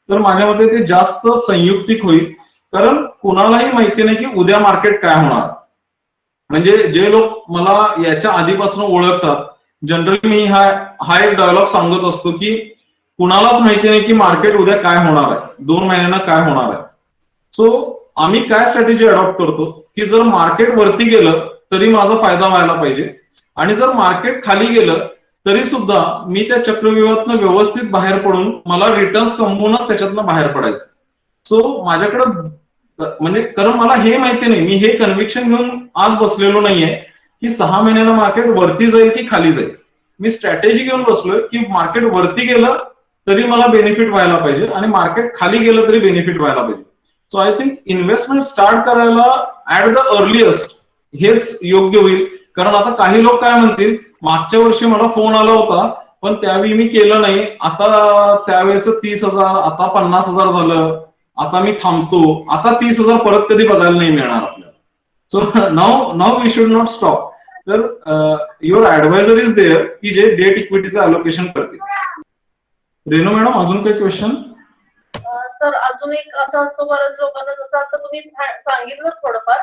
तर माझ्या मते ते जास्त संयुक्तिक होईल. कारण कुणालाही माहिती नाही की उद्या मार्केट काय होणार. म्हणजे जे लोक मला याच्या आधीपासून ओळखतात, जनरली मी हा एक डायलॉग सांगत असतो की कुणालाच माहिती नाही की मार्केट उद्या काय होणार आहे, 2 महिन्यांना काय होणार आहे. सो आम्ही काय स्ट्रॅटेजी अडॉप्ट करतो की जर मार्केट वरती गेलं तरी माझा फायदा व्हायला पाहिजे, आणि जर मार्केट खाली गेलं तरी सुद्धा मी त्या चक्रव्यूहातनं व्यवस्थित बाहेर पडून मला रिटर्न्स कमवूनच त्याच्यातनं बाहेर पडायचं. सो माझ्याकडं म्हणजे, कारण मला हे माहिती नाही, मी हे कन्व्हिक्शन घेऊन आज बसलेलो नाहीये की 6 महिन्याला मार्केट वरती जाईल की खाली जाईल. मी स्ट्रॅटेजी घेऊन बसलोय की मार्केट वरती गेलं तरी मला बेनिफिट व्हायला पाहिजे आणि मार्केट खाली गेलं तरी बेनिफिट व्हायला पाहिजे. So I think investment start करायला ऍट द अर्लिएस्ट हेच योग्य होईल. कारण आता काही लोक काय म्हणतील, मागच्या वर्षी मला फोन आला होता पण त्यावेळी मी केलं नाही, आता त्यावेळेस 30,000 आता 50,000 झालं, आता मी थांबतो, आता 30,000 परत कधी बघायला नाही मिळणार आपल्याला. So now we should not stop. तर युअर ऍडवायझर इज देअर की जे डेट इक्विटीचं अलोकेशन करतील. रेणू मॅडम, अजून काही क्वेश्चन? सर अजून एक असं असतो बऱ्याच लोकांना, जसं आता तुम्ही सांगितलंच थोडंफार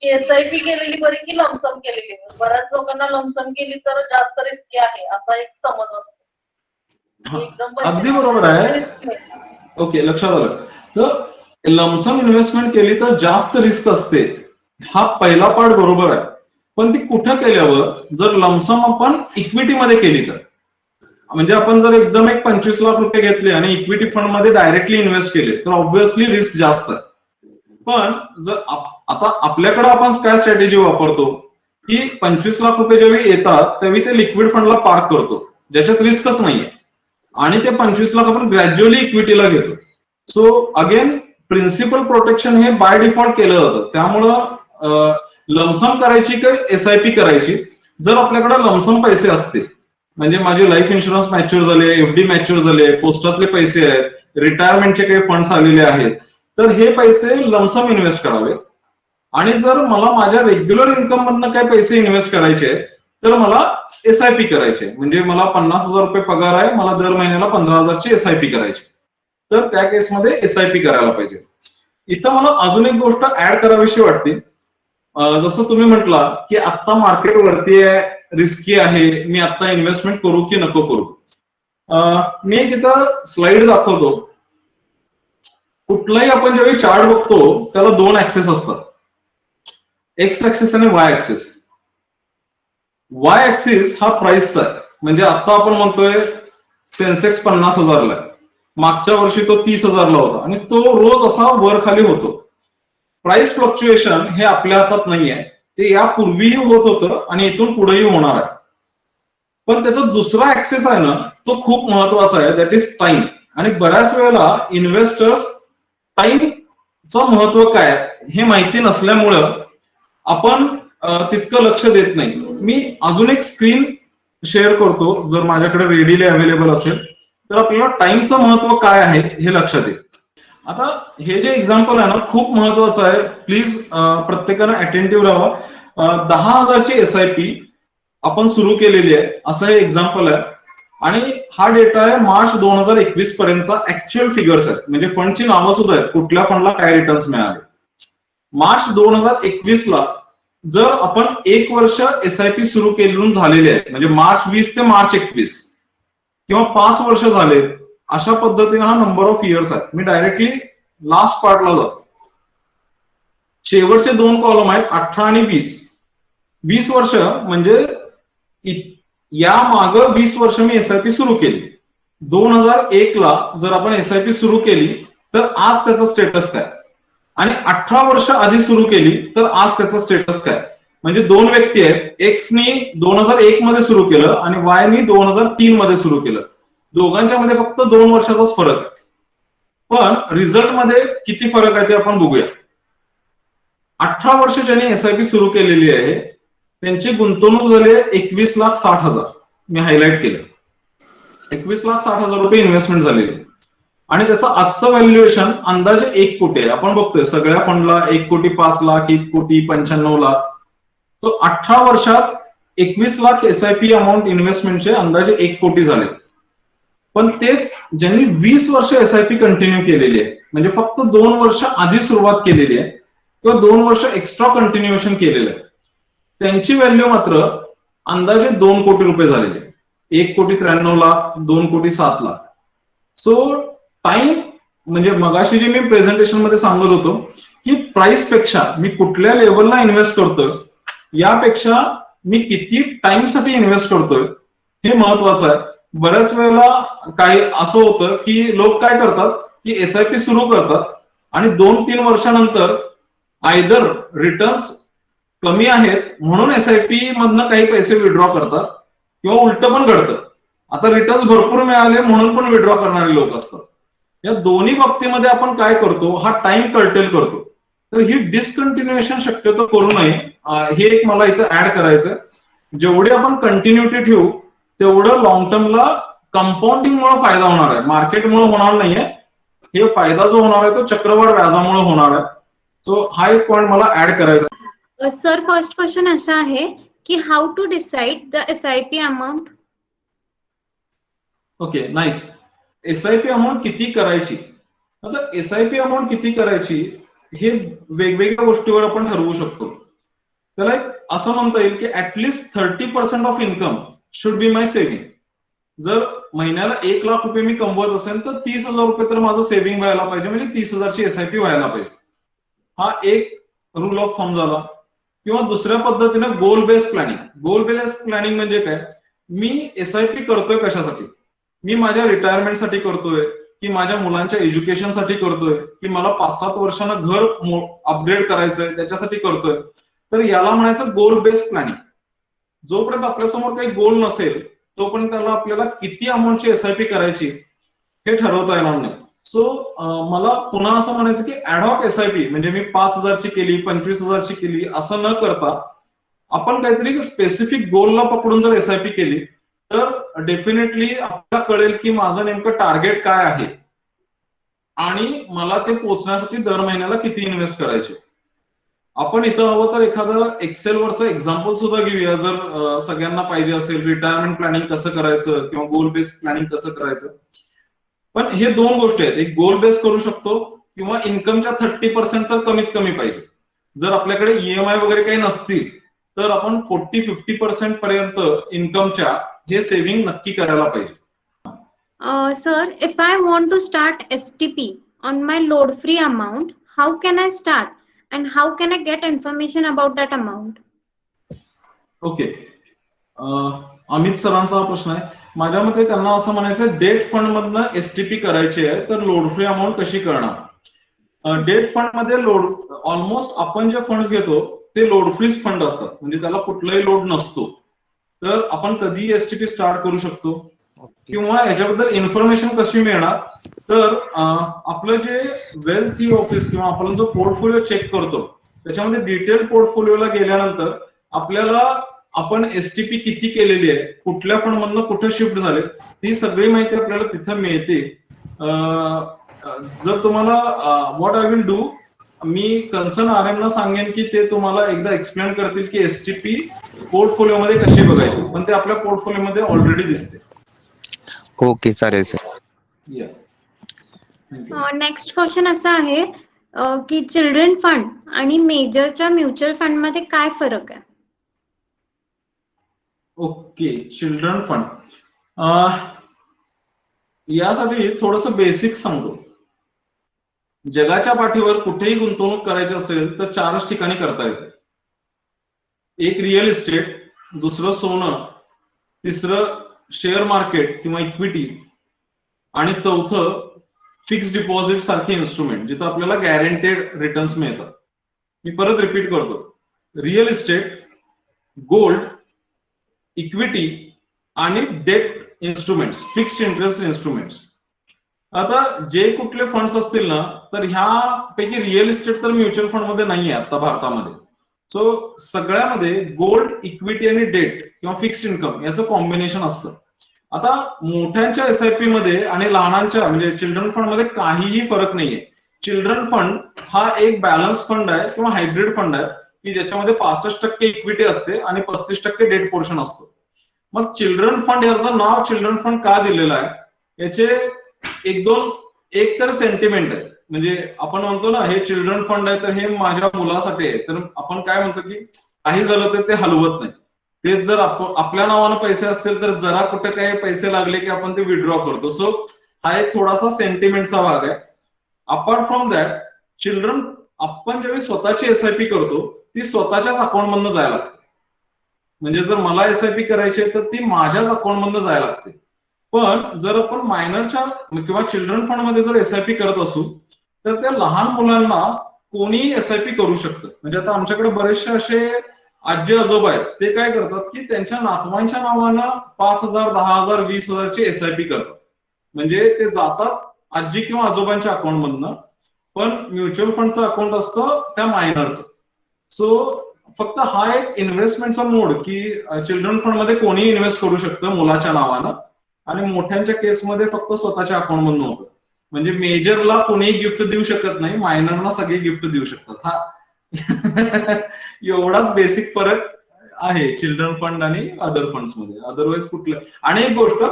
की एसआयपी केलेली बरी की लमसम केलेली बरी. बऱ्याच लोकांना लमसम केली तर जास्त रिस्की आहे असा एक समज असतो. अगदी बरोबर आहे. ओके, लक्षात आलं. तर लमसम इन्व्हेस्टमेंट केली तर जास्त रिस्क असते, हा पहिला पार्ट बरोबर आहे. पण ती कुठं केल्यावर, जर लमसम आपण इक्विटीमध्ये केली तर, म्हणजे आपण जर एकदम एक 25 लाख रुपये घेतले आणि इक्विटी फंड मध्ये डायरेक्टली इन्व्हेस्ट केले तर ऑब्व्हियसली रिस्क जास्त आहे. पण जर आता आपल्याकडे आपण काय स्ट्रॅटेजी वापरतो की 25 लाख रुपये ज्यावेळी येतात त्यावेळी ते लिक्विड फंडला पार्क करतो ज्याच्यात रिस्कच नाहीये, आणि ते 25 लाख आपण ग्रॅज्युअली इक्विटीला घेतो. सो अगेन प्रिन्सिपल प्रोटेक्शन हे बाय डिफॉल्ट केलं जातं. त्यामुळं लमसम करायची का एसआयपी करायची, जर आपल्याकडे लमसम पैसे असते, म्हणजे माझे लाईफ इन्शुरन्स मॅच्युअर झाले, एफडी मॅच्युअर झाले, पोस्टातले पैसे आहेत, रिटायरमेंटचे काही फंड्स आलेले आहेत, तर हे पैसे लमसम इन्व्हेस्ट करावे. आणि जर मला माझ्या रेग्युलर इन्कम मधनं काही पैसे इन्व्हेस्ट करायचे तर मला एसआयपी करायचे. म्हणजे मला 50,000 रुपये पगार आहे, मला दर महिन्याला 15,000 ची एसआयपी करायची, तर त्या केसमध्ये एसआयपी करायला पाहिजे. इथं मला अजून एक गोष्ट ऍड करावीशी वाटते. जसं तुम्ही म्हटला की आत्ता मार्केट वरती आहे, रिस्की आहे, मी आता इन्व्हेस्टमेंट करू की नको करू. मी एक इथं स्लाइड दाखवतो. कुठलाही आपण ज्यावेळी चार्ट बघतो त्याला 2 ऍक्सेस असतात, एक्स ऍक्सिस आणि वाय ऍक्सिस. वाय ऍक्सिस हा प्राइसचा आहे, म्हणजे आता आपण म्हणतोय सेन्सेक्स 50,000ला आहे, मागच्या वर्षी तो 30,000ला होता आणि तो रोज असा वर खाली होतो. प्राइस फ्लक्च्युएशन हे आपल्या हातात नाहीये, ते यापूर्वीही होत होतं आणि इथून पुढेही होणार आहे. पण त्याचा दुसरा ऍक्सेस आहे ना, तो खूप महत्वाचा आहे, दॅट इज टाइम. आणि बऱ्याच वेळेला इन्व्हेस्टर्स टाइमचं महत्व काय हे माहिती नसल्यामुळं आपण तितकं लक्ष देत नाही. मी अजून एक स्क्रीन शेअर करतो, जर माझ्याकडे रेडीली अवेलेबल असेल तर आपल्याला टाइमचं महत्व काय आहे हे लक्षात येईल. आता हे जे एक्झाम्पल आहे ना, खूप महत्वाचं आहे, प्लीज प्रत्येकानं अटेंटिव्ह राहा. 10,000 ची एसआयपी आपण सुरू केलेली आहे असं हे एक्झाम्पल आहे, आणि हा डेटा आहे मार्च 2021 पर्यंतचा ऍक्च्युअल फिगर्स आहेत, म्हणजे फंडची नावं सुद्धा आहेत, कुठल्या फंडला काय रिटर्न्स मिळाले. मार्च 2021 ला जर आपण 1 वर्ष एसआयपी सुरू केलेली झालेली आहे, म्हणजे मार्च 20 ते मार्च 21 किंवा 5 वर्ष झाले, अशा पद्धतीने हा नंबर ऑफ इयर्स आहे. मी डायरेक्टली लास्ट पार्टला जातो. शेवटचे 2 कॉलम आहेत 18 आणि 20. 20 वर्ष म्हणजे या माग 20 वर्ष मी एसआयपी सुरू केली. 2001 ला जर आपण एसआयपी सुरू केली तर आज त्याचा स्टेटस काय, आणि 18 वर्ष आधी सुरू केली तर आज त्याचा स्टेटस काय. म्हणजे दोन व्यक्ती आहेत, एक्सनी 2001 मध्ये सुरू केलं आणि वायनी 2003 मध्ये सुरू केलं. दोघांच्या मध्ये फक्त 2 वर्षाचाच फरक आहे. पण रिझल्ट मध्ये किती फरक आहे ते आपण बघूया. 18 वर्ष ज्यांनी एसआयपी सुरू केलेली आहे त्यांची गुंतवणूक झाली 21,60,000. मी हायलाइट केलं 21,60,000 रुपये इन्व्हेस्टमेंट झालेली आहे. आणि त्याचं आजचं व्हॅल्युएशन अंदाजे 1 कोटी आहे. आपण बघतोय सगळ्या फंडला 1,05,00,000, 1,95,00,000. तो 18 वर्षात 21 लाख एसआयपी अमाऊंट इन्व्हेस्टमेंटचे अंदाजे 1 कोटी झाले. पण तेच ज्यांनी 20 वर्ष एसआयपी कंटिन्यू केलेली आहे, म्हणजे फक्त 2 वर्ष आधी सुरुवात केलेली आहे किंवा 2 वर्ष एक्स्ट्रा कंटिन्युएशन केलेलं आहे, त्यांची व्हॅल्यू मात्र अंदाजे 2 कोटी रुपये झालेली आहे. 1,93,00,000, 2,07,00,000. सो टाइम म्हणजे मगाशी जी मी प्रेझेंटेशन मध्ये सांगत होतो की प्राइस पेक्षा मी कुठल्या लेवलला इन्व्हेस्ट करतोय यापेक्षा मी किती टाइम साठी इन्व्हेस्ट करतोय हे महत्वाचं आहे. बऱ्याच वेळेला काही असं होतं की लोक काय करतात की एसआयपी सुरू करतात आणि 2-3 वर्षानंतर आयदर रिटर्न्स कमी आहेत म्हणून एसआयपी मधनं काही पैसे विड्रॉ करतात किंवा उलट पण घडतं. आता रिटर्न्स भरपूर मिळाले म्हणून पण विड्रॉ करणारे लोक असतात. या दोन्ही बाबतीमध्ये आपण काय करतो, हा टाइम कर्टेल करतो. तर ही डिस्कंटिन्युएशन शक्यतो करू नये, हे एक मला इथं ऍड करायचं. जेवढी आपण कंटिन्युटी ठेवू तेवढं लॉंग टर्मला कंपाऊंडिंगमुळे फायदा होणार आहे, मार्केटमुळे होणार नाहीये. हे फायदा जो होणार आहे तो चक्रवाढ व्याजामुळे होणार आहे. सो हा एक पॉईंट मला ऍड करायचा. सर फर्स्ट क्वेश्चन असा आहे की how to decide the SIP amount. Okay, nice. SIP amount किती करायची. आता एसआयपी अमाऊंट किती करायची हे वेगवेगळ्या गोष्टीवर आपण ठरवू शकतो. त्याला एक असं म्हणता येईल की at least 30% of income should be my saving. जर महिन्याला 1 लाख रुपये मी कमवत असेल तर 30,000 रुपये तर माझं सेव्हिंग व्हायला पाहिजे, म्हणजे 30,000ची एसआयपी व्हायला पाहिजे. हा एक रूल ऑफ थंब झाला. किंवा दुसऱ्या पद्धतीने गोल बेस्ड प्लॅनिंग. गोल बेस्ड प्लॅनिंग म्हणजे काय, मी एसआयपी करतोय कशासाठी, मी माझ्या रिटायरमेंटसाठी करतोय की माझ्या मुलांच्या एज्युकेशनसाठी करतोय की मला 5-7 वर्षांना घर अपग्रेड करायचंय त्याच्यासाठी करतोय. तर याला म्हणायचं गोल बेस्ड प्लॅनिंग. जोपर्यंत आपल्यासमोर काही गोल नसेल तोपर्यंत त्याला आपल्याला किती अमाऊंटची एसआयपी करायची हे ठरवता येणार नाही. सो मला पुन्हा असं म्हणायचं की ऍडहॉक एसआयपी म्हणजे मी 5,000ची केली, 25,000ची केली असं न करता आपण काहीतरी स्पेसिफिक गोलला पकडून जर एसआयपी केली तर डेफिनेटली आपल्याला कळेल की माझं नेमकं टार्गेट काय आहे आणि मला ते पोहोचण्यासाठी दर महिन्याला किती इन्व्हेस्ट करायचे. आपण इथं हवं तर एखादं एक्सेलवरचं एक्झाम्पल सुद्धा घेऊया जर सगळ्यांना पाहिजे असेल, रिटायरमेंट प्लॅनिंग कसं करायचं किंवा गोल बेस्ड प्लॅनिंग कसं करायचं. पण हे 2 गोष्टी आहेत, एक गोल बेस्ड करू शकतो किंवा इन्कमच्या 30% तर कमीत कमी पाहिजे. जर आपल्याकडे ईएमआय वगैरे काही नसतील तर आपण 40-50% पर्यंत इन्कमच्या हे सेव्हिंग नक्की करायला पाहिजे. Sir if I want to start STP on my load free amount, how can I start and how can I get information about that amount? Okay, Amit सरांचा हा प्रश्न आहे. माझ्या मते त्यांना असं म्हणायचं डेट फंड मधनं एसटीपी करायची आहे तर लोड फ्री अमाऊंट कशी करणार. डेट फंड मध्ये लोड ऑलमोस्ट आपण जे फंड्स घेतो ते लोड फ्रीच फंड असतात, म्हणजे त्याला कुठलाही लोड नसतो. तर आपण कधी एसटीपी स्टार्ट करू शकतो किंवा याच्याबद्दल इन्फॉर्मेशन कशी मिळणार. तर आपलं जे वेल्थ ऑफिस किंवा आपण जो पोर्टफोलिओ चेक करतो त्याच्यामध्ये डिटेल पोर्टफोलिओला गेल्यानंतर आपल्याला आपण एसटीपी किती केलेली आहे, कुठल्या फंड मधनं कुठे शिफ्ट झाले, ही सगळी माहिती आपल्याला तिथं मिळते. जर तुम्हाला what I will do, me concern RM ना सांगेन की ते तुम्हाला एकदा एक्सप्लेन करतील की एसटीपी पोर्टफोलिओ मध्ये कशी बघायची, पण ते आपल्या पोर्टफोलिओ मध्ये ऑलरेडी दिसते. ओके, चालेल सर. नेक्स्ट क्वेश्चन असा आहे की चिल्ड्रन फंड आणि मेजरच्या म्युच्युअल फंड मध्ये काय फरक आहे. ओके, चिल्ड्रन फंड यासाठी थोडस बेसिक सांगतो. जगाच्या पाठीवर कुठेही गुंतवणूक करायची असेल तर 4च ठिकाणी करता येते. एक रिअल इस्टेट, दुसरं सोनं, तिसरं शेअर मार्केट किंवा इक्विटी आणि चौथं फिक्स डिपॉझिट सारखे इन्स्ट्रुमेंट जिथं आपल्याला गॅरंटेड रिटर्न्स मिळतात. मी परत रिपीट करतो, रिअल इस्टेट, गोल्ड, इक्विटी आणि debt instruments, fixed interest instruments. आता जे कुठले फंड्स असतील ना, तर ह्यापैकी रिअल इस्टेट तर म्युच्युअल फंड मध्ये नाहीये आता भारतामध्ये. सो सगळ्यामध्ये गोल्ड, इक्विटी आणि डेट किंवा फिक्स्ड इन्कम याचं कॉम्बिनेशन असतं. आता मोठ्यांच्या एसआयपी मध्ये आणि लहानांच्या म्हणजे चिल्ड्रन फंड मध्ये काहीही फरक नाहीये. चिल्ड्रन फंड हा एक बॅलन्स फंड आहे किंवा हायब्रिड फंड आहे की ज्याच्यामध्ये 65% इक्विटी असते आणि 35% डेट पोर्शन असतो. मग चिल्ड्रन फंड याचं नाव चिल्ड्रन फंड का दिलेलं आहे याचे एक तर सेंटिमेंट आहे. म्हणजे आपण म्हणतो ना हे चिल्ड्रन फंड आहे तर हे माझ्या मुलासाठी आहे, तर आपण काय म्हणतो की काही झालं तर ते हलवत नाही. तेच जर आपल्या नावानं पैसे असतील तर जरा कुठे काही पैसे लागले की आपण ते विड्रॉ करतो. सो हा एक थोडासा सेंटिमेंटचा भाग आहे. अपार्ट फ्रॉम दॅट चिल्ड्रन आपण ज्यावेळी स्वतःची एसआयपी करतो ती स्वतःच्याच अकाउंट मधनं जायला लागते. म्हणजे जर मला एसआयपी करायची आहे तर ती माझ्याच अकाउंट मधनं जायला लागते. पण जर आपण मायनरच्या किंवा चिल्ड्रन फंड मध्ये जर एसआयपी करत असू तर त्या लहान मुलांना कोणीही एसआयपी करू शकतं. म्हणजे आता आमच्याकडे बरेचसे असे आजी आजोबा आहेत, ते काय करतात की त्यांच्या नातवांच्या नावानं 5,000, 10,000, 20,000 ची एसआयपी करतात. म्हणजे ते जातात आजी किंवा आजोबांच्या अकाउंट मधनं, पण म्युच्युअल फंडचं अकाउंट असतं त्या मायनरचं. सो फक्त हा एक इन्व्हेस्टमेंटचा मोड की चिल्ड्रन फंड मध्ये कोणीही इन्व्हेस्ट करू शकतं मुलाच्या नावानं, आणि मोठ्यांच्या केसमध्ये फक्त स्वतःच्या अकाउंट मधून होतं. म्हणजे मेजरला कोणीही गिफ्ट देऊ शकत नाही, मायनरला सगळे गिफ्ट देऊ शकतात. हा एवढाच बेसिक फरक आहे चिल्ड्रन फंड आणि अदर फंड्स मध्ये. अदरवाईज कुठलं. आणि एक गोष्ट,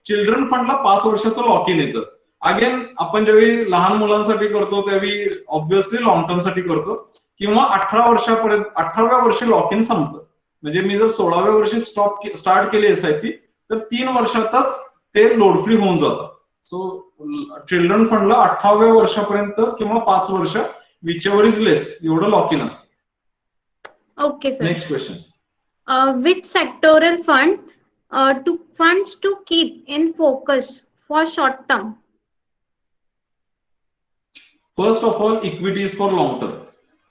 चिल्ड्रन फंडला 5 वर्षाचं लॉक इन येतं. अगेन आपण ज्यावेळी लहान मुलांसाठी करतो त्यावेळी ऑब्व्हियसली लॉंग टर्म साठी करतो, किंवा 18 वर्षापर्यंत 18व्या वर्षी लॉक इन संपतं. म्हणजे मी जर 16व्या वर्षी स्टार्ट केली एसआयपी तर 3 वर्षातच ते लोड फ्री होऊन जातं. सो चिल्ड्रन फंडला 18व्या वर्षापर्यंत किंवा 5 वर्ष विच एव्हर इज लेस एवढं लॉक इन असतं. Okay, sir. Next question. Which sectoral funds to keep in focus for short term? First of all equity is for long term.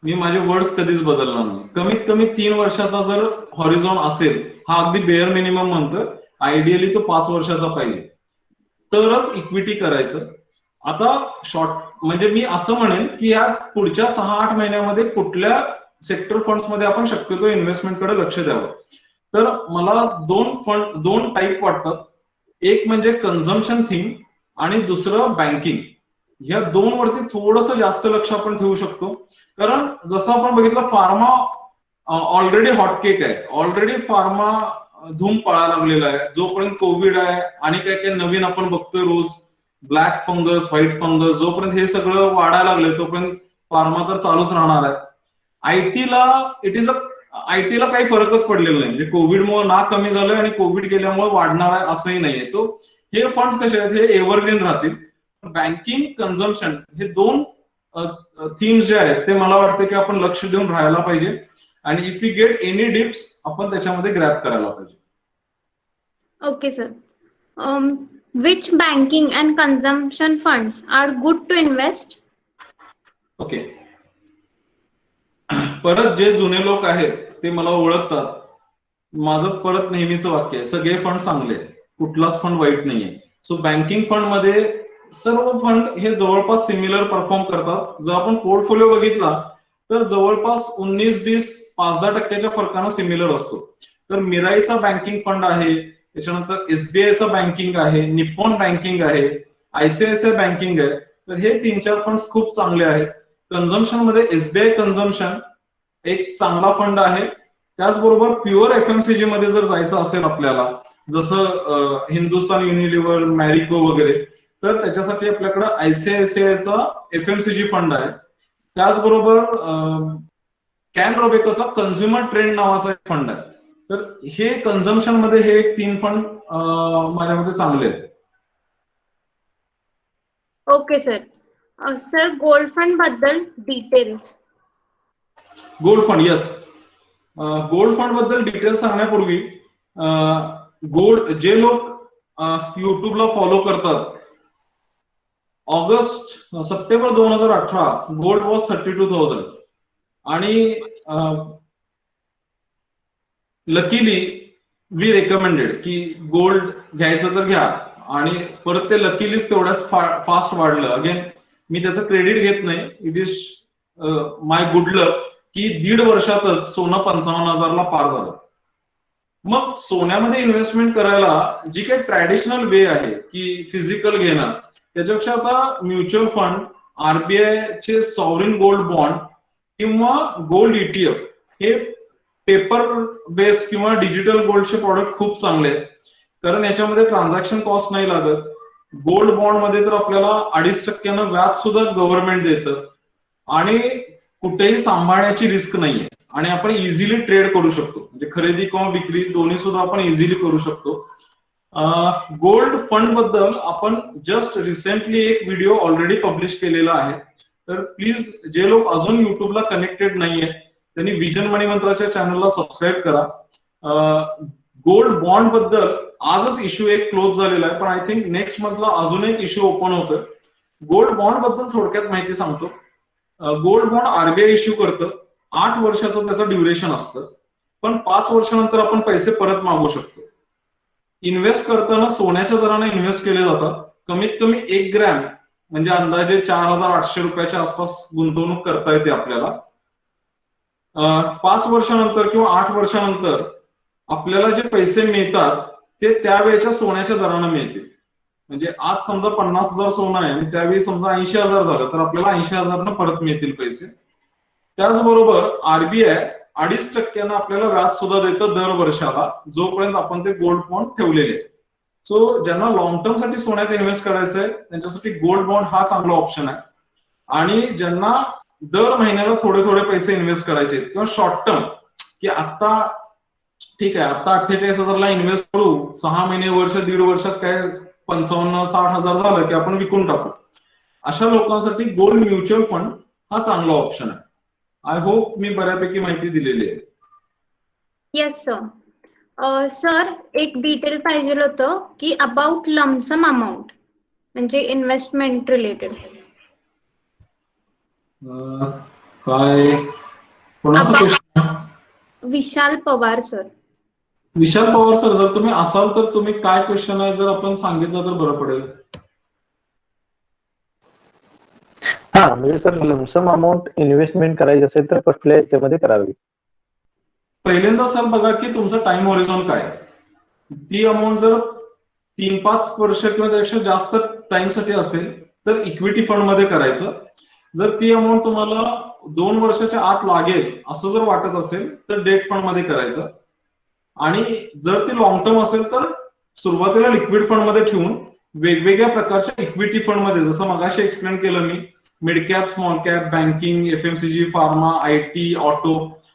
मी माझे words कधीच बदलणार नाही. कमीत कमी 3 वर्षाचा जर हॉरिझॉन असेल, हा अगदी बेअर मिनिमम म्हणतं, आयडियली तो 5 वर्षाचा पाहिजे, तरच इक्विटी करायचं. आता शॉर्ट म्हणजे मी असं म्हणेन की या पुढच्या 6-8 महिन्यामध्ये कुठल्या सेक्टर फंड्स मध्ये आपण शक्यतो इन्व्हेस्टमेंटकडे लक्ष द्यावं. तर मला दोन टाईप वाटतात. एक म्हणजे कन्झम्पशन थीम आणि दुसरं बँकिंग. ह्या 2 वरती थोडंसं जास्त लक्ष आपण ठेवू शकतो. कारण जसं आपण बघितलं फार्मा ऑलरेडी हॉटकेक आहे. ऑलरेडी फार्मा धूम पळायला लागलेला आहे. जोपर्यंत कोविड आहे आणि काय काय नवीन आपण बघतोय रोज, ब्लॅक फंगस, व्हाईट फंगस, जोपर्यंत हे सगळं वाढायला लागले तोपर्यंत फार्मा तर चालूच राहणार आहे. आयटीला काही फरकच पडलेला नाही. म्हणजे कोविडमुळे ना कमी झालंय आणि कोविड गेल्यामुळे वाढणार आहे असंही नाहीये. तो हे फंड्स कसे आहेत, हे एव्हरग्रीन राहतील. बँकिंग, कन्झम्पशन हे 2 थीम्स जे आहेत ते मला वाटतं की आपण लक्ष देऊन राहायला पाहिजे. आणि if you get any dips आपण त्याच्यामध्ये ग्रॅब करायला पाहिजे. Okay, sir. Which banking and consumption funds are good to invest? Okay. परत जे जुने लोक आहेत ते मला ओळखतात. माझं परत नेहमीचं वाक्य आहे, सगळे फंड चांगले, कुठलाच फंड वाईट नाहीये. सो बँकिंग फंड मध्ये सर्व फंड हे जवळपास सिमिलर परफॉर्म करतात. जर आपण पोर्टफोलिओ बघितला तर जवळपास 19-20, 5-10% फरकानं सिमिलर असतो. तर मिराईचा बँकिंग फंड आहे, त्याच्यानंतर एसबीआयचा बँकिंग आहे, निप्पॉन बँकिंग आहे, आयसीआयसीआय बँकिंग आहे. तर हे 3-4 फंड खूप चांगले आहेत. कन्झम्पशन मध्ये एसबीआय कन्झम्पशन एक चांगला फंड आहे. त्याचबरोबर प्युअर एफएमसीजी मध्ये जर जायचं असेल आपल्याला, जसं हिंदुस्तान युनिलिव्हर, मॅरिको वगैरे, तर त्याच्यासाठी आपल्याकडे आयसीआयसीआयचा एफएमसीजी फंड आहे. त्याचबरोबर कॅनरोबेकोचा कन्झ्युमर ट्रेंड नावाचा एक फंड आहे. तर हे कन्झम्पशन मध्ये हे 3 फंड माझ्यामध्ये चांगले आहेत. Okay, sir. Sir, gold fund बद्दल details. Gold fund, yes. Gold fund बद्दल डिटेल्स सांगण्यापूर्वी जे लोक युट्यूबला फॉलो करतात, सप्टेंबर 2018 गोल्ड वॉज 32,000 आणि लकीली वी रेकमेंडेड की गोल्ड घ्यायचं तर घ्या, आणि परत ते लकीलीच तेवढ्याच फास्ट वाढलं. अगेन मी त्याचं क्रेडिट घेत नाही, इट इज माय गुड लक की 1.5 वर्षातच सोनं 55,000ला पार झालं. मग सोन्यामध्ये इन्व्हेस्टमेंट करायला जी काही ट्रॅडिशनल वे आहे की फिजिकल घेणं, त्याच्यापेक्षा आता म्युच्युअल फंड, आरबीआयचे सॉव्हरिन गोल्ड बॉन्ड किंवा गोल्ड ETF हे पेपर बेस्ड किंवा डिजिटल गोल्डचे प्रॉडक्ट खूप चांगले आहेत, कारण याच्यामध्ये ट्रान्झॅक्शन कॉस्ट नाही लागत. गोल्ड बॉन्ड मध्ये तर आपल्याला 2.5% व्याज सुद्धा गव्हर्नमेंट देतं, आणि कुठेही सांभाळण्याची रिस्क नाहीये, आणि आपण इझिली ट्रेड करू शकतो. म्हणजे खरेदी किंवा विक्री दोन्ही सुद्धा आपण इझिली करू शकतो. गोल्ड फंड बद्दल आपण जस्ट रिसेंटली एक व्हिडिओ ऑलरेडी पब्लिश केलेला आहे, तर प्लीज जे लोक अजून युट्यूबला कनेक्टेड नाहीये त्यांनी विजन मनी मंत्राच्या चॅनलला सबस्क्राईब करा. गोल्ड बॉन्ड बद्दल आजच इश्यू एक क्लोज झालेला आहे, पण आय थिंक नेक्स्ट मंथला अजून एक इश्यू ओपन होतोय. गोल्ड बॉन्ड बद्दल थोडक्यात माहिती सांगतो. गोल्ड बॉन्ड आरबीआय इश्यू करतं, 8 वर्षाचं त्याचं ड्युरेशन असतं, पण 5 वर्षानंतर आपण पैसे परत मागू शकतो. इन्व्हेस्ट करताना सोन्याच्या दराने इन्व्हेस्ट केले जातात. कमीत कमी 1 ग्रॅम म्हणजे अंदाजे 4,800 रुपयाच्या आसपास गुंतवणूक करता येते आपल्याला. 5 वर्षानंतर किंवा 8 वर्षानंतर आपल्याला जे पैसे मिळतात ते त्यावेळेच्या सोन्याच्या दराने मिळतील. म्हणजे आज समजा 50,000 सोनं आहे आणि त्यावेळी समजा 80,000 झालं, तर आपल्याला 80,000 परत मिळतील पैसे. त्याचबरोबर आरबीआय 2.5% आपल्याला व्याज सुद्धा देतं दर वर्षाला, जोपर्यंत आपण ते गोल्ड बॉन्ड ठेवलेले. सो ज्यांना लॉंग टर्म साठी सोन्यात इन्व्हेस्ट करायचंय त्यांच्यासाठी गोल्ड बॉन्ड हा चांगला ऑप्शन आहे. आणि ज्यांना दर महिन्याला थोडे थोडे पैसे इन्व्हेस्ट करायचे किंवा शॉर्ट टर्म, की आता ठीक आहे आता 48,000ला इन्व्हेस्ट करू, 6 महिने वर्ष 1.5 वर्षात काय 55-60,000 झालं की आपण विकून टाकू, अशा लोकांसाठी गोल्ड म्युच्युअल फंड हा चांगला ऑप्शन आहे. आय होप मी बऱ्यापैकी माहिती दिलेली आहे. Yes sir. सर एक डिटेल पाहिजे होतं की अबाउट लमसम अमाऊंट, म्हणजे इन्व्हेस्टमेंट रिलेटेड. काय कोणाचा क्वेश्चन? विशाल पवार सर. विशाल पवार सर, जर तुम्ही असाल तर तुम्ही काय क्वेश्चन आहे जर आपण सांगितलं तर बरं पडेल. हा म्हणजे सर लमसम अमाऊंट इन्व्हेस्टमेंट करायची असेल तर कुठल्या याच्यामध्ये करावी? पहिल्यांदा सर बघा की तुमचं टाइम हॉरिझॉन काय आहे. ती अमाऊंट जर 3-5 वर्ष किंवा त्यापेक्षा जास्त टाइम साठी असेल तर इक्विटी फंड मध्ये करायचं. जर ती अमाऊंट तुम्हाला 2 वर्षाच्या आत लागेल असं जर वाटत असेल तर डेट फंड मध्ये करायचं. आणि जर ती लॉंग टर्म असेल तर सुरुवातीला लिक्विड फंड मध्ये ठेवून वेगवेगळ्या प्रकारच्या इक्विटी फंड मध्ये, जसं मगाशी एक्सप्लेन केलं मी, mid cap, small cap, banking, FMCG, pharma, IT, auto,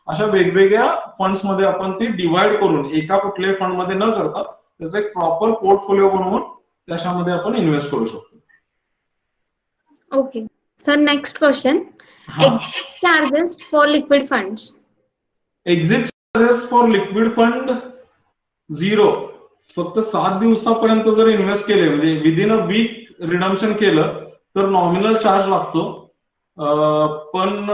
अशा वेगवेगळ्या फंड्स मध्ये आपण ती डिवाइड करून एका कुठल्याही फंड मध्ये न करता त्याचा एक प्रॉपर पोर्टफोलिओ बनवून त्याच्यामध्ये आपण इन्व्हेस्ट करू शकतो. Okay sir. Next question. Exit charges for liquid funds. Exit charges for liquid fund 0. फक्त 7 दिवसापर्यंत जर इन्व्हेस्ट केले, म्हणजे विदिन अ वीक रिडम्पशन केलं तर नॉमिनल चार्ज लागतो, पण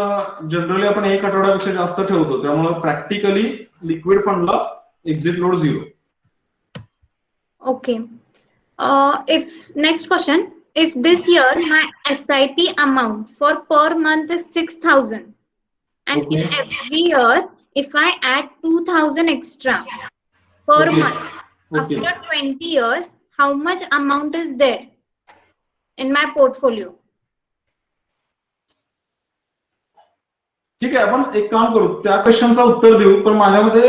जनरली आपण 1 आठवड्यापेक्षा जास्त ठेवतो, त्यामुळे प्रॅक्टिकली लिक्विड फंडला exit load 0. Okay. If next question, if this year my SIP amount for per month is 6,000 and Okay. in every year if I add 2,000 extra per Okay. month okay, after 20 years, how much amount is there in my portfolio? ठीक आहे. आपण एक काम करू, त्या क्वेश्चनचा उत्तर देऊ, पण माझ्यामध्ये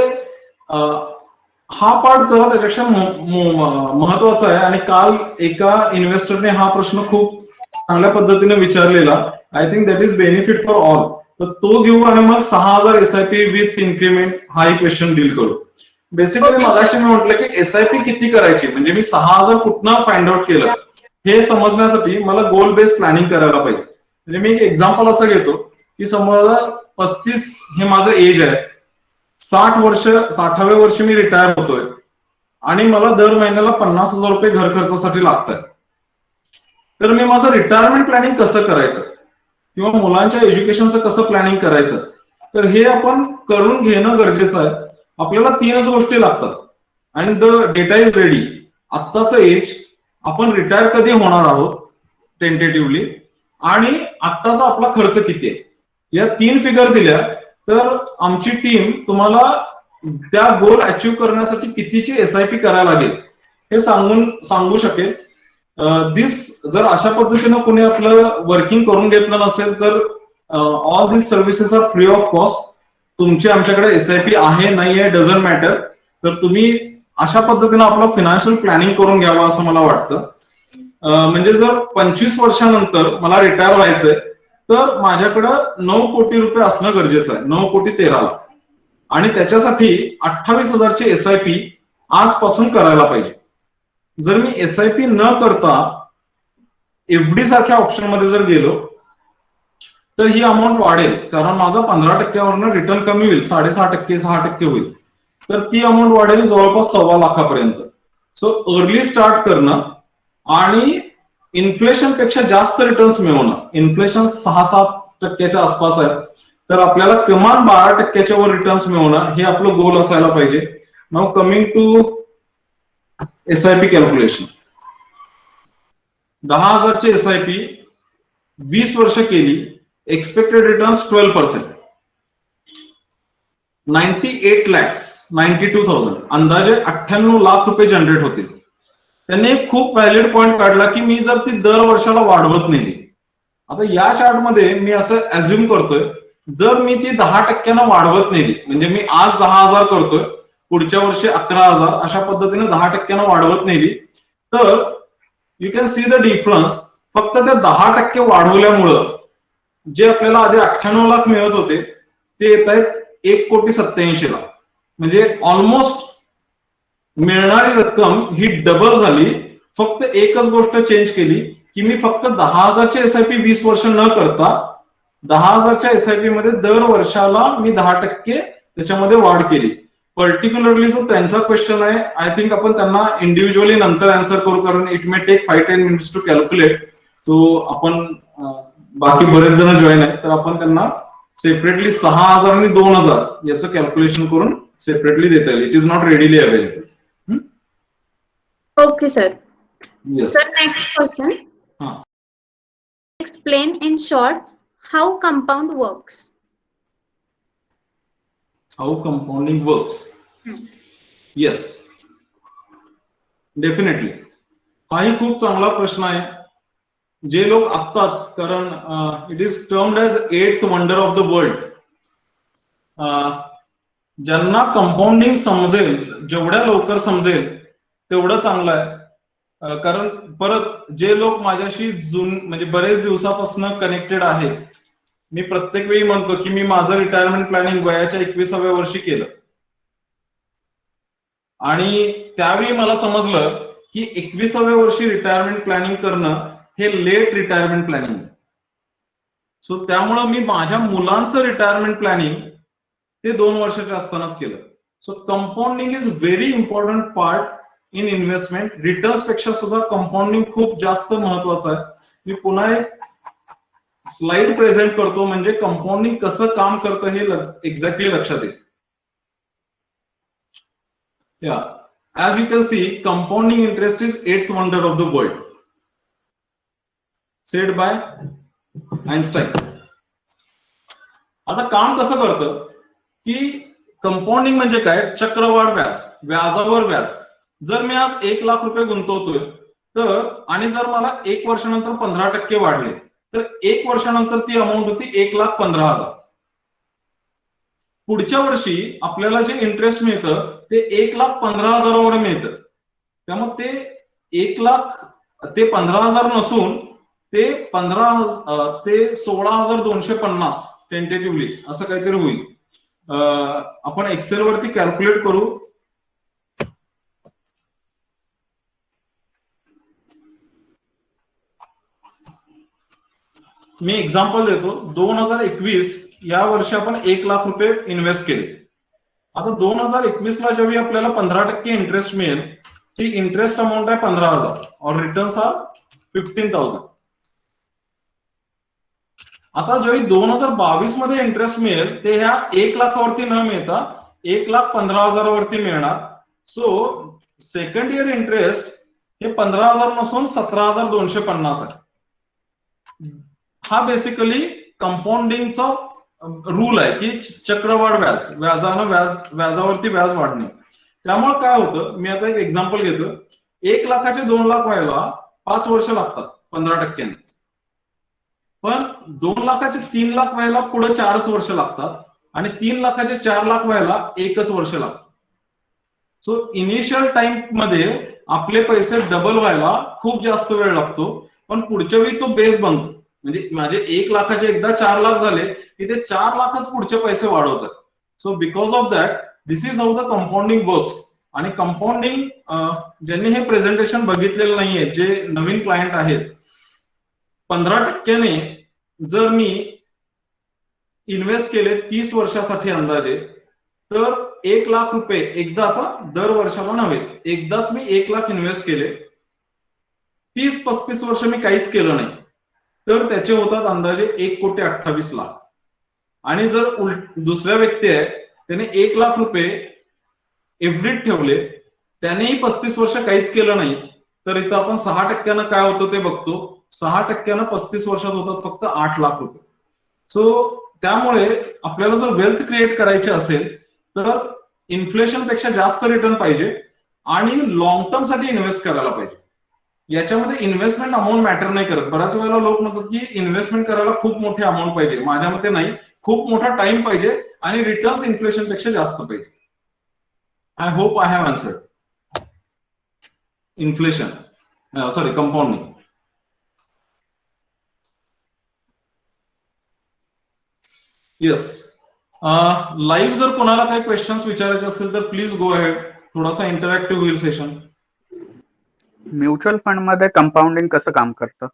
हा पार्ट जरा त्याच्यापेक्षा महत्वाचा आहे. आणि काल एका इन्व्हेस्टरने हा प्रश्न खूप चांगल्या पद्धतीने विचारलेला. I think that is benefit for all. तर तो घेऊ आणि मग 6,000 SIP विथ इन्क्रीमेंट हा एक क्वेश्चन डील करू. बेसिकली मगाशी मी म्हटलं की SIP किती करायची, म्हणजे मी 6,000 कुठनं फाइंड आउट केलं हे समजण्यासाठी मला गोल बेस्ड प्लॅनिंग करायला पाहिजे. म्हणजे मी एक एक्झाम्पल असं घेतो की समजा 35 हे माझं एज आहे, 60व्या वर्षी मी रिटायर होतोय आणि मला दर महिन्याला 50,000 रुपये घर खर्चासाठी लागतात. तर मी माझं रिटायरमेंट प्लॅनिंग कसं करायचं किंवा मुलांच्या एज्युकेशनचं कसं प्लॅनिंग करायचं, तर हे आपण करून घेणं गरजेचं आहे. आपल्याला 3च गोष्टी लागतात आणि द डेटा इज रेडी. आत्ताचं एज, आपण रिटायर कधी होणार आहोत टेंटेटिव्हली, आणि आत्ताचा आपला खर्च किती आहे, या 3 फिगर दिल्या तर आमची टीम तुम्हाला त्या गोल अचीव्ह करण्यासाठी कितीची एसआयपी करायला लागेल हे सांगू शकेल. जर अशा पद्धतीनं कोणी आपलं वर्किंग करून घेतलं नसेल तर all this services are free of cost. तुमची आमच्याकडे एसआयपी आहे नाही आहे डझंट मॅटर. तर तुम्ही अशा पद्धतीनं आपलं फायनान्शियल प्लॅनिंग करून घ्यावं असं मला वाटतं. म्हणजे जर 25 वर्षानंतर मला रिटायर व्हायचंय तर माझ्याकडं 9 कोटी रुपये असणं गरजेचं आहे, 9 कोटी 13 लाख, आणि त्याच्यासाठी 28,000ची एसआयपी आजपासून करायला पाहिजे. जर मी एसआयपी न करता एफडी सारख्या ऑप्शन मध्ये जर गेलो तर ही अमाऊंट वाढेल, कारण माझा 15% रिटर्न कमी होईल, 6.5% 6% होईल, तर ती अमाऊंट वाढेल जवळपास 1.25 लाखापर्यंत. सो अर्ली स्टार्ट करणं आणि इन्फ्लेशन पेक्षा जास्त रिटर्न्स मिळवणं. इन्फ्लेशन 6-7% आसपास आहे, तर आपल्याला किमान 12% वर रिटर्न्स मिळवणं हे आपलं गोल असायला पाहिजे. Now coming to SIP calculation. 10,000ची एसआयपी 20 वर्ष केली, एक्सपेक्टेड रिटर्न्स 12%, 98 lakhs, 92,000, अंदाजे 98 लाख रुपये जनरेट होतील. त्यांनी खूप व्हॅलिड पॉइंट काढला की मी जर ती दर वर्षाला वाढवत नेली, आता या चार्ट मध्ये मी असं अज्युम करतोय, जर मी ती 10% वाढवत नेली, म्हणजे मी आज 10,000 करतोय, पुढच्या वर्षी 11,000, अशा पद्धतीने 10% वाढवत नेली, तर you can see the difference. फक्त त्या 10% वाढवल्यामुळं जे आपल्याला आधी 98 लाख मिळत होते ते येत आहेत 1,87,00,000 लाख. म्हणजे ऑलमोस्ट मिळणारी रक्कम ही डबल झाली. फक्त एकच गोष्ट चेंज केली की मी फक्त 10,000ची एसआयपी 20 वर्ष न करता 10,000च्या एसआयपी मध्ये दर वर्षाला मी 10% त्याच्यामध्ये वाढ केली. पर्टिक्युलरली जो त्यांचा क्वेश्चन आहे, आय थिंक आपण त्यांना इंडिव्हिज्युअली नंतर आन्सर करू, कारण it may take 5-10 minutes to calculate. So आपण बाकी बरेच जण जॉईन आहेत, तर आपण त्यांना सेपरेटली 6,000 आणि 2,000 याचं कॅल्क्युलेशन करून सेपरेटली देता येईल. It is not readily available. Okay, sir. Yes. Sir, next question. Explain in short how compound works. How compounding works? Yes, definitely. हाही खूप चांगला प्रश्न आहे. जे लोक आत्ताच, कारण it is termed as 8th wonder of the world, ज्यांना कंपाऊंडिंग समजेल, जेवढ्या लवकर समजेल तेवढं चांगलं आहे. कारण परत जे लोक माझ्याशी म्हणजे बरेच दिवसापासून कनेक्टेड आहेत, मी प्रत्येक वेळी म्हणतो की मी माझं रिटायरमेंट प्लॅनिंग वयाच्या 21व्या वर्षी केलं, आणि त्यावेळी मला समजलं की 21व्या वर्षी रिटायरमेंट प्लॅनिंग करणं हे लेट रिटायरमेंट प्लॅनिंग. सो त्यामुळं मी माझ्या मुलांचं रिटायरमेंट प्लॅनिंग ते 2 वर्षाचे असतानाच केलं. So compounding is very important part in investment. Returns पेक्षा सुद्धा कंपाऊंडिंग खूप जास्त महत्वाचं आहे. मी पुन्हा एक स्लाइड प्रेझेंट करतो, म्हणजे कंपाऊंडिंग कसं काम करतं हे एक्झॅक्टली लक्षात येईल. As you can see, compounding interest is 8th wonder of the world, said by Einstein. आता काम कसं करतं की कंपाऊंडिंग म्हणजे काय? चक्रवाढ व्याज, व्याजावर व्याज. जर मी आज 1 लाख रुपये गुंतवतोय तर, आणि जर मला 1 वर्षानंतर 15% वाढले, तर 1 वर्षानंतर ती अमाऊंट होती 1,15,000. पुढच्या वर्षी आपल्याला जे इंटरेस्ट मिळतं ते 1,15,000 वर मिळतं. त्यामुळे ते 1 लाख ते 15,000 नसून ते 16,250 टेंटेटिव्हली असं काहीतरी होईल. आपण एक्सेल वरती कॅल्क्युलेट करू. मी एक्झाम्पल देतो. 2021 या वर्षी आपण 1 लाख रुपये इन्व्हेस्ट केले. आता 2021 ला जेव्हा आपल्याला 15% इंटरेस्ट मिळेल, ती इंटरेस्ट अमाऊंट आहे 15,000 और रिटर्न्स आर 15,000. आता जेव्हा 2022 मध्ये इंटरेस्ट मिळेल ते ह्या 1 लाखावरती न मिळता 1,15,000 वरती मिळणार. सो सेकंड इयर इंटरेस्ट हे 15,000 नसून 17,250 आहे. हा बेसिकली कंपाऊंडिंगचा रूल आहे की चक्रवाढ व्याजावरती व्याज वाढणे. त्यामुळे काय होतं, मी आता एक एक्झाम्पल घेतो. 1 लाखाचे 2 लाख व्हायला 5 वर्ष लागतात 15%. पण 2 लाखाचे 3 लाख व्हायला पुढे 4 वर्ष लागतात आणि 3 लाखाचे 4 लाख व्हायला 1 वर्ष लागतं. सो इनिशियल टाइम मध्ये आपले पैसे डबल व्हायला खूप जास्त वेळ लागतो, पण पुढच्या वेळी तो बेस बनतो. म्हणजे माझे 1 लाखाचे एकदा 4 लाख झाले की ते 4 लाखच पुढचे पैसे वाढवतात. So because of that this is how the compounding works. आणि कंपाऊंडिंग ज्यांनी हे प्रेझेंटेशन बघितलेलं नाहीये, जे नवीन क्लायंट आहेत, 15%ने जर मी इन्व्हेस्ट केले 30 वर्षासाठी अंदाजे, तर 1 लाख रुपये एकदा असा दर वर्षाला नव्हे, एकदाच मी 1 लाख इन्व्हेस्ट केले, 30-35 वर्ष मी काहीच केलं नाही, तर त्याचे होतात अंदाजे 1,28,00,000. आणि जर दुसऱ्या व्यक्ती आहे त्याने 1 लाख रुपये एफडीत ठेवले, त्यानेही 35 वर्ष काहीच केलं नाही, तर इथं आपण 6% काय होतं ते बघतो. 6% 35 वर्षात होतात फक्त 8 लाख रुपये. सो त्यामुळे आपल्याला जर वेल्थ क्रिएट करायचे असेल तर इन्फ्लेशन पेक्षा जास्त रिटर्न पाहिजे आणि लॉंग टर्म साठी इन्व्हेस्ट करायला पाहिजे. याच्यामध्ये इन्व्हेस्टमेंट अमाऊंट मॅटर नाही करत. बऱ्याच वेळेला लोक म्हणतात की इन्व्हेस्टमेंट करायला खूप मोठी अमाऊंट पाहिजे. माझ्या मते नाही, खूप मोठा टाइम पाहिजे आणि रिटर्न्स इन्फ्लेशन पेक्षा जास्त पाहिजे. I hope I have answered. Inflation sorry compounding. Yes, live जर कोणाला काही क्वेश्चन्स विचारायचे असेल तर प्लीज गो अहेड. थोडासा इंटरॅक्टिव्ह होईल सेशन. म्युच्युअल फंड मध्ये कंपाऊंडिंग कसं काम करतं?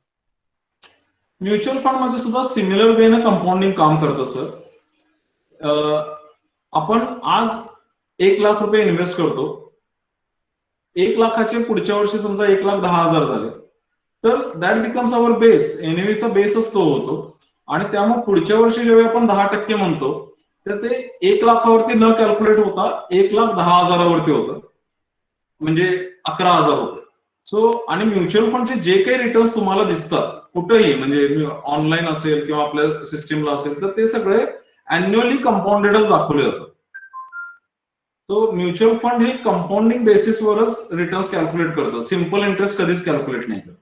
म्युच्युअल फंड मध्ये सुद्धा सिमिलर वेने कंपाऊंडिंग काम करतं सर. आपण आज 1 लाख रुपये इन्व्हेस्ट करतो, 1 लाखाचे पुढच्या वर्षी समजा 1,10,000 झाले, तर दॅट बिकम्स अवर बेस. एनएव्हीचा बेसच तो होतो. आणि त्यामुळे पुढच्या वर्षी जेव्हा आपण 10% म्हणतो तर ते 1 लाखावरती न कॅल्क्युलेट होता 1,10,000 होतं, म्हणजे 11,000 होतं. सो आणि म्युच्युअल फंडचे जे काही रिटर्न्स तुम्हाला दिसतात कुठेही, म्हणजे ऑनलाईन असेल किंवा आपल्या सिस्टीमला असेल, तर ते सगळे अॅन्युअली कंपाऊंडेडच दाखवले जातात. सो म्युच्युअल फंड हे कंपाऊंडिंग बेसिसवरच रिटर्न्स कॅल्क्युलेट करतं. सिम्पल इंटरेस्ट कधीच कॅल्क्युलेट नाही करत.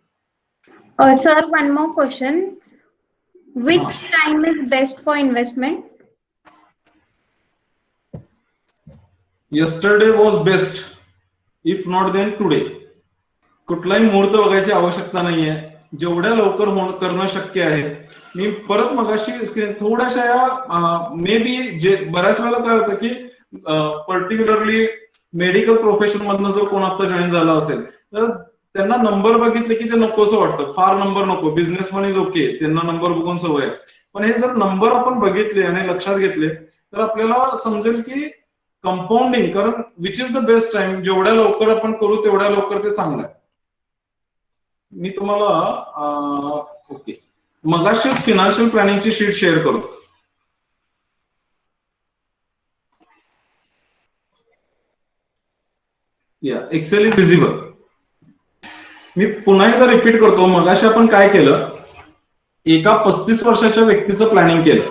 Sir, one more question. Which time is best for investment? Yesterday was best. If not, then today. कुठलाही मुहूर्त बघायची आवश्यकता नाहीये. जेवढ्या लवकर करणं शक्य आहे. मी परत मगाशी थोड्याशा या मे बी जे बऱ्याच वेळेला काय होतं की पर्टिक्युलरली मेडिकल प्रोफेशन मधनं जर कोण आता जॉईन झाला असेल तर त्यांना नंबर बघितले की ते नकोसं वाटतं. फार नंबर नको. बिझनेस मन इज ओके, त्यांना नंबर बघून सवय. पण हे जर नंबर आपण बघितले आणि लक्षात घेतले तर आपल्याला समजेल की कंपाऊंडिंग, कारण which is the best time. जेवढ्या लवकर आपण करू तेवढ्या लवकर ते चांगलं आहे. मी तुम्हाला ओके मगाशी फिनान्शियल प्लॅनिंगची शीट शेअर करतो. या एक्सेल इज विजिबल. मी पुन्हा एकदा रिपीट करतो. मगाशी आपण काय केलं, एका 35 वर्षाच्या व्यक्तीचं प्लॅनिंग केलं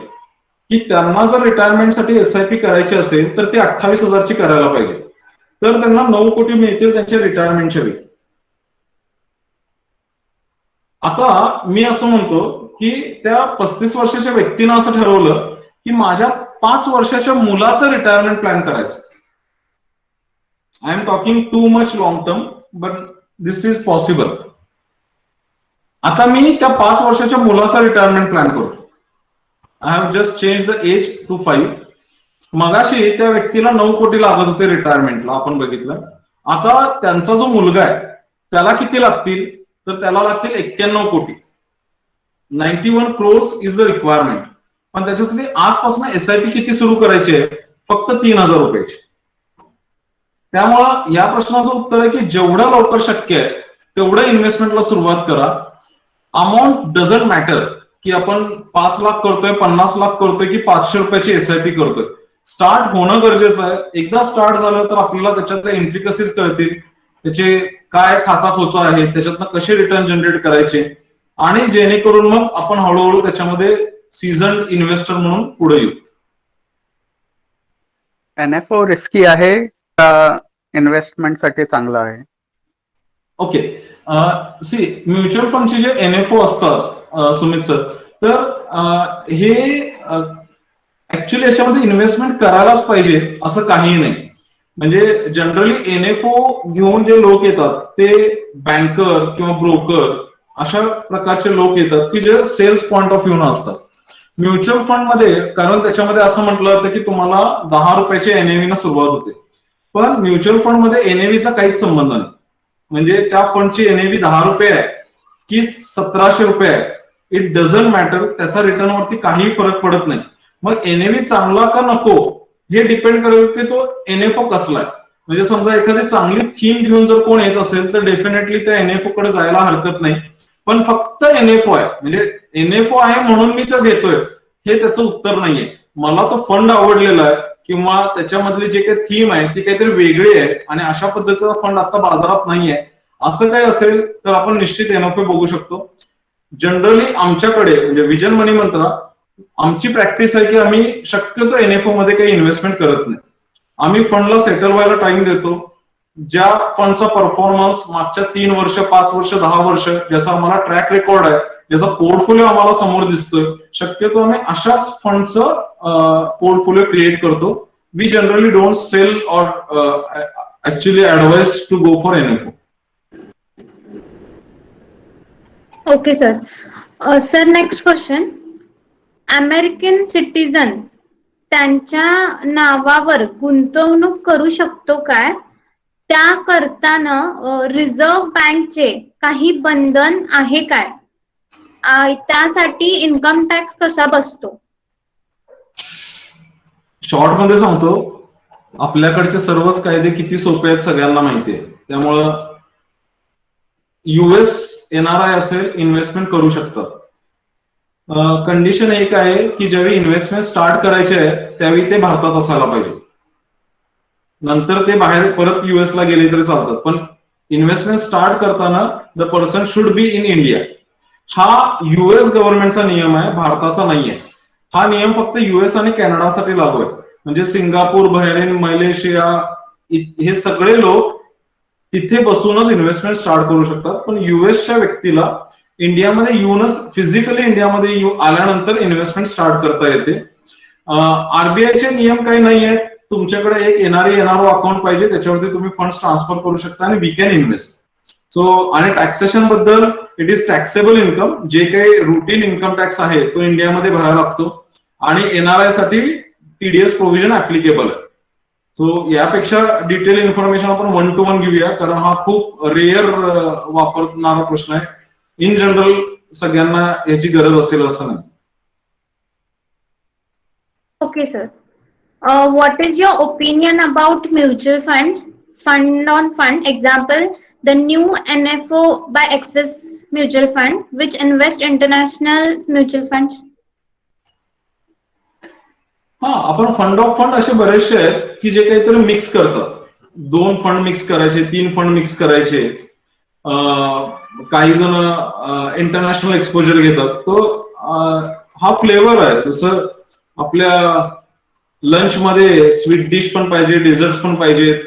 की त्यांना जर रिटायरमेंटसाठी एसआयपी करायची असेल तर ते 28,000ची करायला पाहिजे, तर त्यांना 9 कोटी मिळतील त्यांच्या रिटायरमेंटच्या वेळी. आता मी असं म्हणतो की त्या 35 वर्षाच्या व्यक्तीनं असं ठरवलं की माझ्या 5 वर्षाच्या मुलाचं रिटायरमेंट प्लॅन करायचं. I am talking too much long term, but this is possible. आता मी त्या 5 वर्षाच्या मुलाचा रिटायरमेंट प्लॅन करतो. I have just change the age to 5. मगाशी त्या व्यक्तीला 9 कोटी लागत होते रिटायरमेंटला, आपण बघितलं. आता त्यांचा जो मुलगा आहे त्याला किती लागतील, तर त्याला लागतील 91 कोटी. 91 crores इज द रिक्वायरमेंट. पण त्याच्यासाठी आजपासून एसआयपी किती सुरू करायची आहे, फक्त 3,000 रुपयाची. त्यामुळं या प्रश्नाचं उत्तर आहे की जेवढं लवकर शक्य आहे तेवढं इन्व्हेस्टमेंटला सुरुवात करा. अमाऊंट डझंट मॅटर की आपण 5 लाख करतोय, 50 लाख करतोय की 500 रुपयाची एसआयपी करतोय. स्टार्ट होणं गरजेचं आहे. एकदा स्टार्ट झालं तर आपल्याला त्याच्यातल्या इंट्रिकसीज कळतील, त्याचे काय खाचाखोचा आहे, त्याच्यातनं कसे रिटर्न जनरेट करायचे, आणि जेणेकरून मग आपण हळूहळू त्याच्यामध्ये सीझन इन्व्हेस्टर म्हणून पुढे येऊ. NFO रिस्की आहे का इन्व्हेस्टमेंट साठी चांगला आहे? ओके, सी म्युच्युअल फंडचे जे NFO असतात सुमित सर, तर हे ऍक्च्युली याच्यामध्ये इन्व्हेस्टमेंट करायलाच पाहिजे असं काहीही नाही. म्हणजे जनरली NFO घेऊन जे लोक येतात ते बँकर किंवा ब्रोकर अशा प्रकारचे लोक येतात की जे सेल्स पॉइंट ऑफ व्ह्यू न असतात. म्युच्युअल फंड मध्ये, कारण त्याच्यामध्ये असं म्हटलं जातं की तुम्हाला 10 रुपयाचे NAV न सुरुवात होते, पण म्युच्युअल फंड मध्ये NAVचा काहीच संबंध नाही. म्हणजे त्या फंडची NAV 10 रुपये आहे की 1700 रुपये आहे, इट डझंट मॅटर, त्याचा रिटर्नवरती काही फरक पडत नाही. मग NAV चांगला का नको हे डिपेंड करेल की तो NFO कसला आहे. म्हणजे समजा एखादी चांगली थीम घेऊन जर कोण येत असेल तर डेफिनेटली त्या NFO कडे जायला हरकत नाही. पण फक्त NFO आहे म्हणजे NFO आहे म्हणून मी तो घेतोय हे त्याचं उत्तर नाहीये. मला तो फंड आवडलेला आहे किंवा त्याच्यामधली जे काही थीम आहे ती काहीतरी वेगळी आहे आणि अशा पद्धतीचा फंड आता बाजारात नाहीये, असं काही असेल तर आपण निश्चित NFO बघू शकतो. जनरली आमच्याकडे म्हणजे विजन मनी मंत्रा आमची प्रॅक्टिस आहे की आम्ही शक्यतो NFO मध्ये काही इन्व्हेस्टमेंट करत नाही. आम्ही फंडला सेटल व्हायला टाइम देतो. ज्या फंडचा परफॉर्मन्स मागच्या 3 वर्ष, 5 वर्ष, 10 वर्ष ज्याचा आम्हाला ट्रॅक रेकॉर्ड आहे, ज्याचा पोर्टफोलिओ आम्हाला समोर दिसतोय, शक्यतो आम्ही अशाच फंडचं पोर्टफोलिओ क्रिएट करतो. We generally don't sell or actually advise to go for NFO. Okay sir. Sir next question, American citizen त्यांच्या नावावर गुंतवणूक करू शकतो काय? त्या करताना रिझर्व्ह बँकचे काही बंधन आहे काय? त्यासाठी इन्कम टॅक्स कसा बसतो? शॉर्ट मध्ये सांगतो, आपल्याकडचे सर्वच कायदे किती सोपे आहेत सगळ्यांना माहिती आहे. त्यामुळं US NRI असेल इन्व्हेस्टमेंट करू शकतात. कंडिशन एक आहे की ज्यावेळी इन्व्हेस्टमेंट स्टार्ट करायचे आहे त्यावेळी ते भारतात असायला पाहिजे. नंतर ते बाहेर परत US ला गेले तरी चालतात, पण इन्व्हेस्टमेंट स्टार्ट करताना the person should be in India. हा US गव्हर्नमेंटचा नियम आहे, भारताचा नाही आहे. हा नियम फक्त US आणि कॅनडासाठी लागू आहे. म्हणजे सिंगापूर, बहरीन, मलेशिया हे सगळे लोक तिथे बसूनच इन्व्हेस्टमेंट स्टार्ट करू शकतात. पण USच्या व्यक्तीला इंडियामध्ये येऊनच फिजिकली इंडियामध्ये आल्यानंतर इन्व्हेस्टमेंट स्टार्ट करता येते. RBIचे नियम काही नाही आहेत. तुमच्याकडे एक NRO अकाउंट पाहिजे, त्याच्यावरती तुम्ही फंड्स ट्रान्सफर करू शकता आणि वी कॅन इन्व्हेस्ट. सो आणि टॅक्सेशन बद्दल इट इज टॅक्सेबल इन्कम. जे काही रुटीन इन्कम टॅक्स आहे तो इंडियामध्ये भरायला लागतो आणि NRI साठी TDS प्रोव्हिजन ऍप्लिकेबल आहे. सो यापेक्षा डिटेल इन्फॉर्मेशन आपण 1 to 1 घेऊया, कारण हा खूप रेअर वापरणारा प्रश्न आहे. इन जनरल सगळ्यांना याची गरज असेल असं नाही. Okay sir. What is your opinion about mutual funds, fund on fund? Example, the new NFO by Axis Mutual Fund, which invest international mutual funds. हा, आपण फंड ऑफ फंड असे बरेचसे आहेत की जे काहीतरी मिक्स करतात. 2 फंड मिक्स करायचे, 3 फंड मिक्स करायचे. काही जण इंटरनॅशनल एक्सपोजर घेतात. तो हा फ्लेवर आहे. जसं आपल्या लंच मध्ये स्वीट डिश पण पाहिजे, डेझर्ट्स पण पाहिजेत,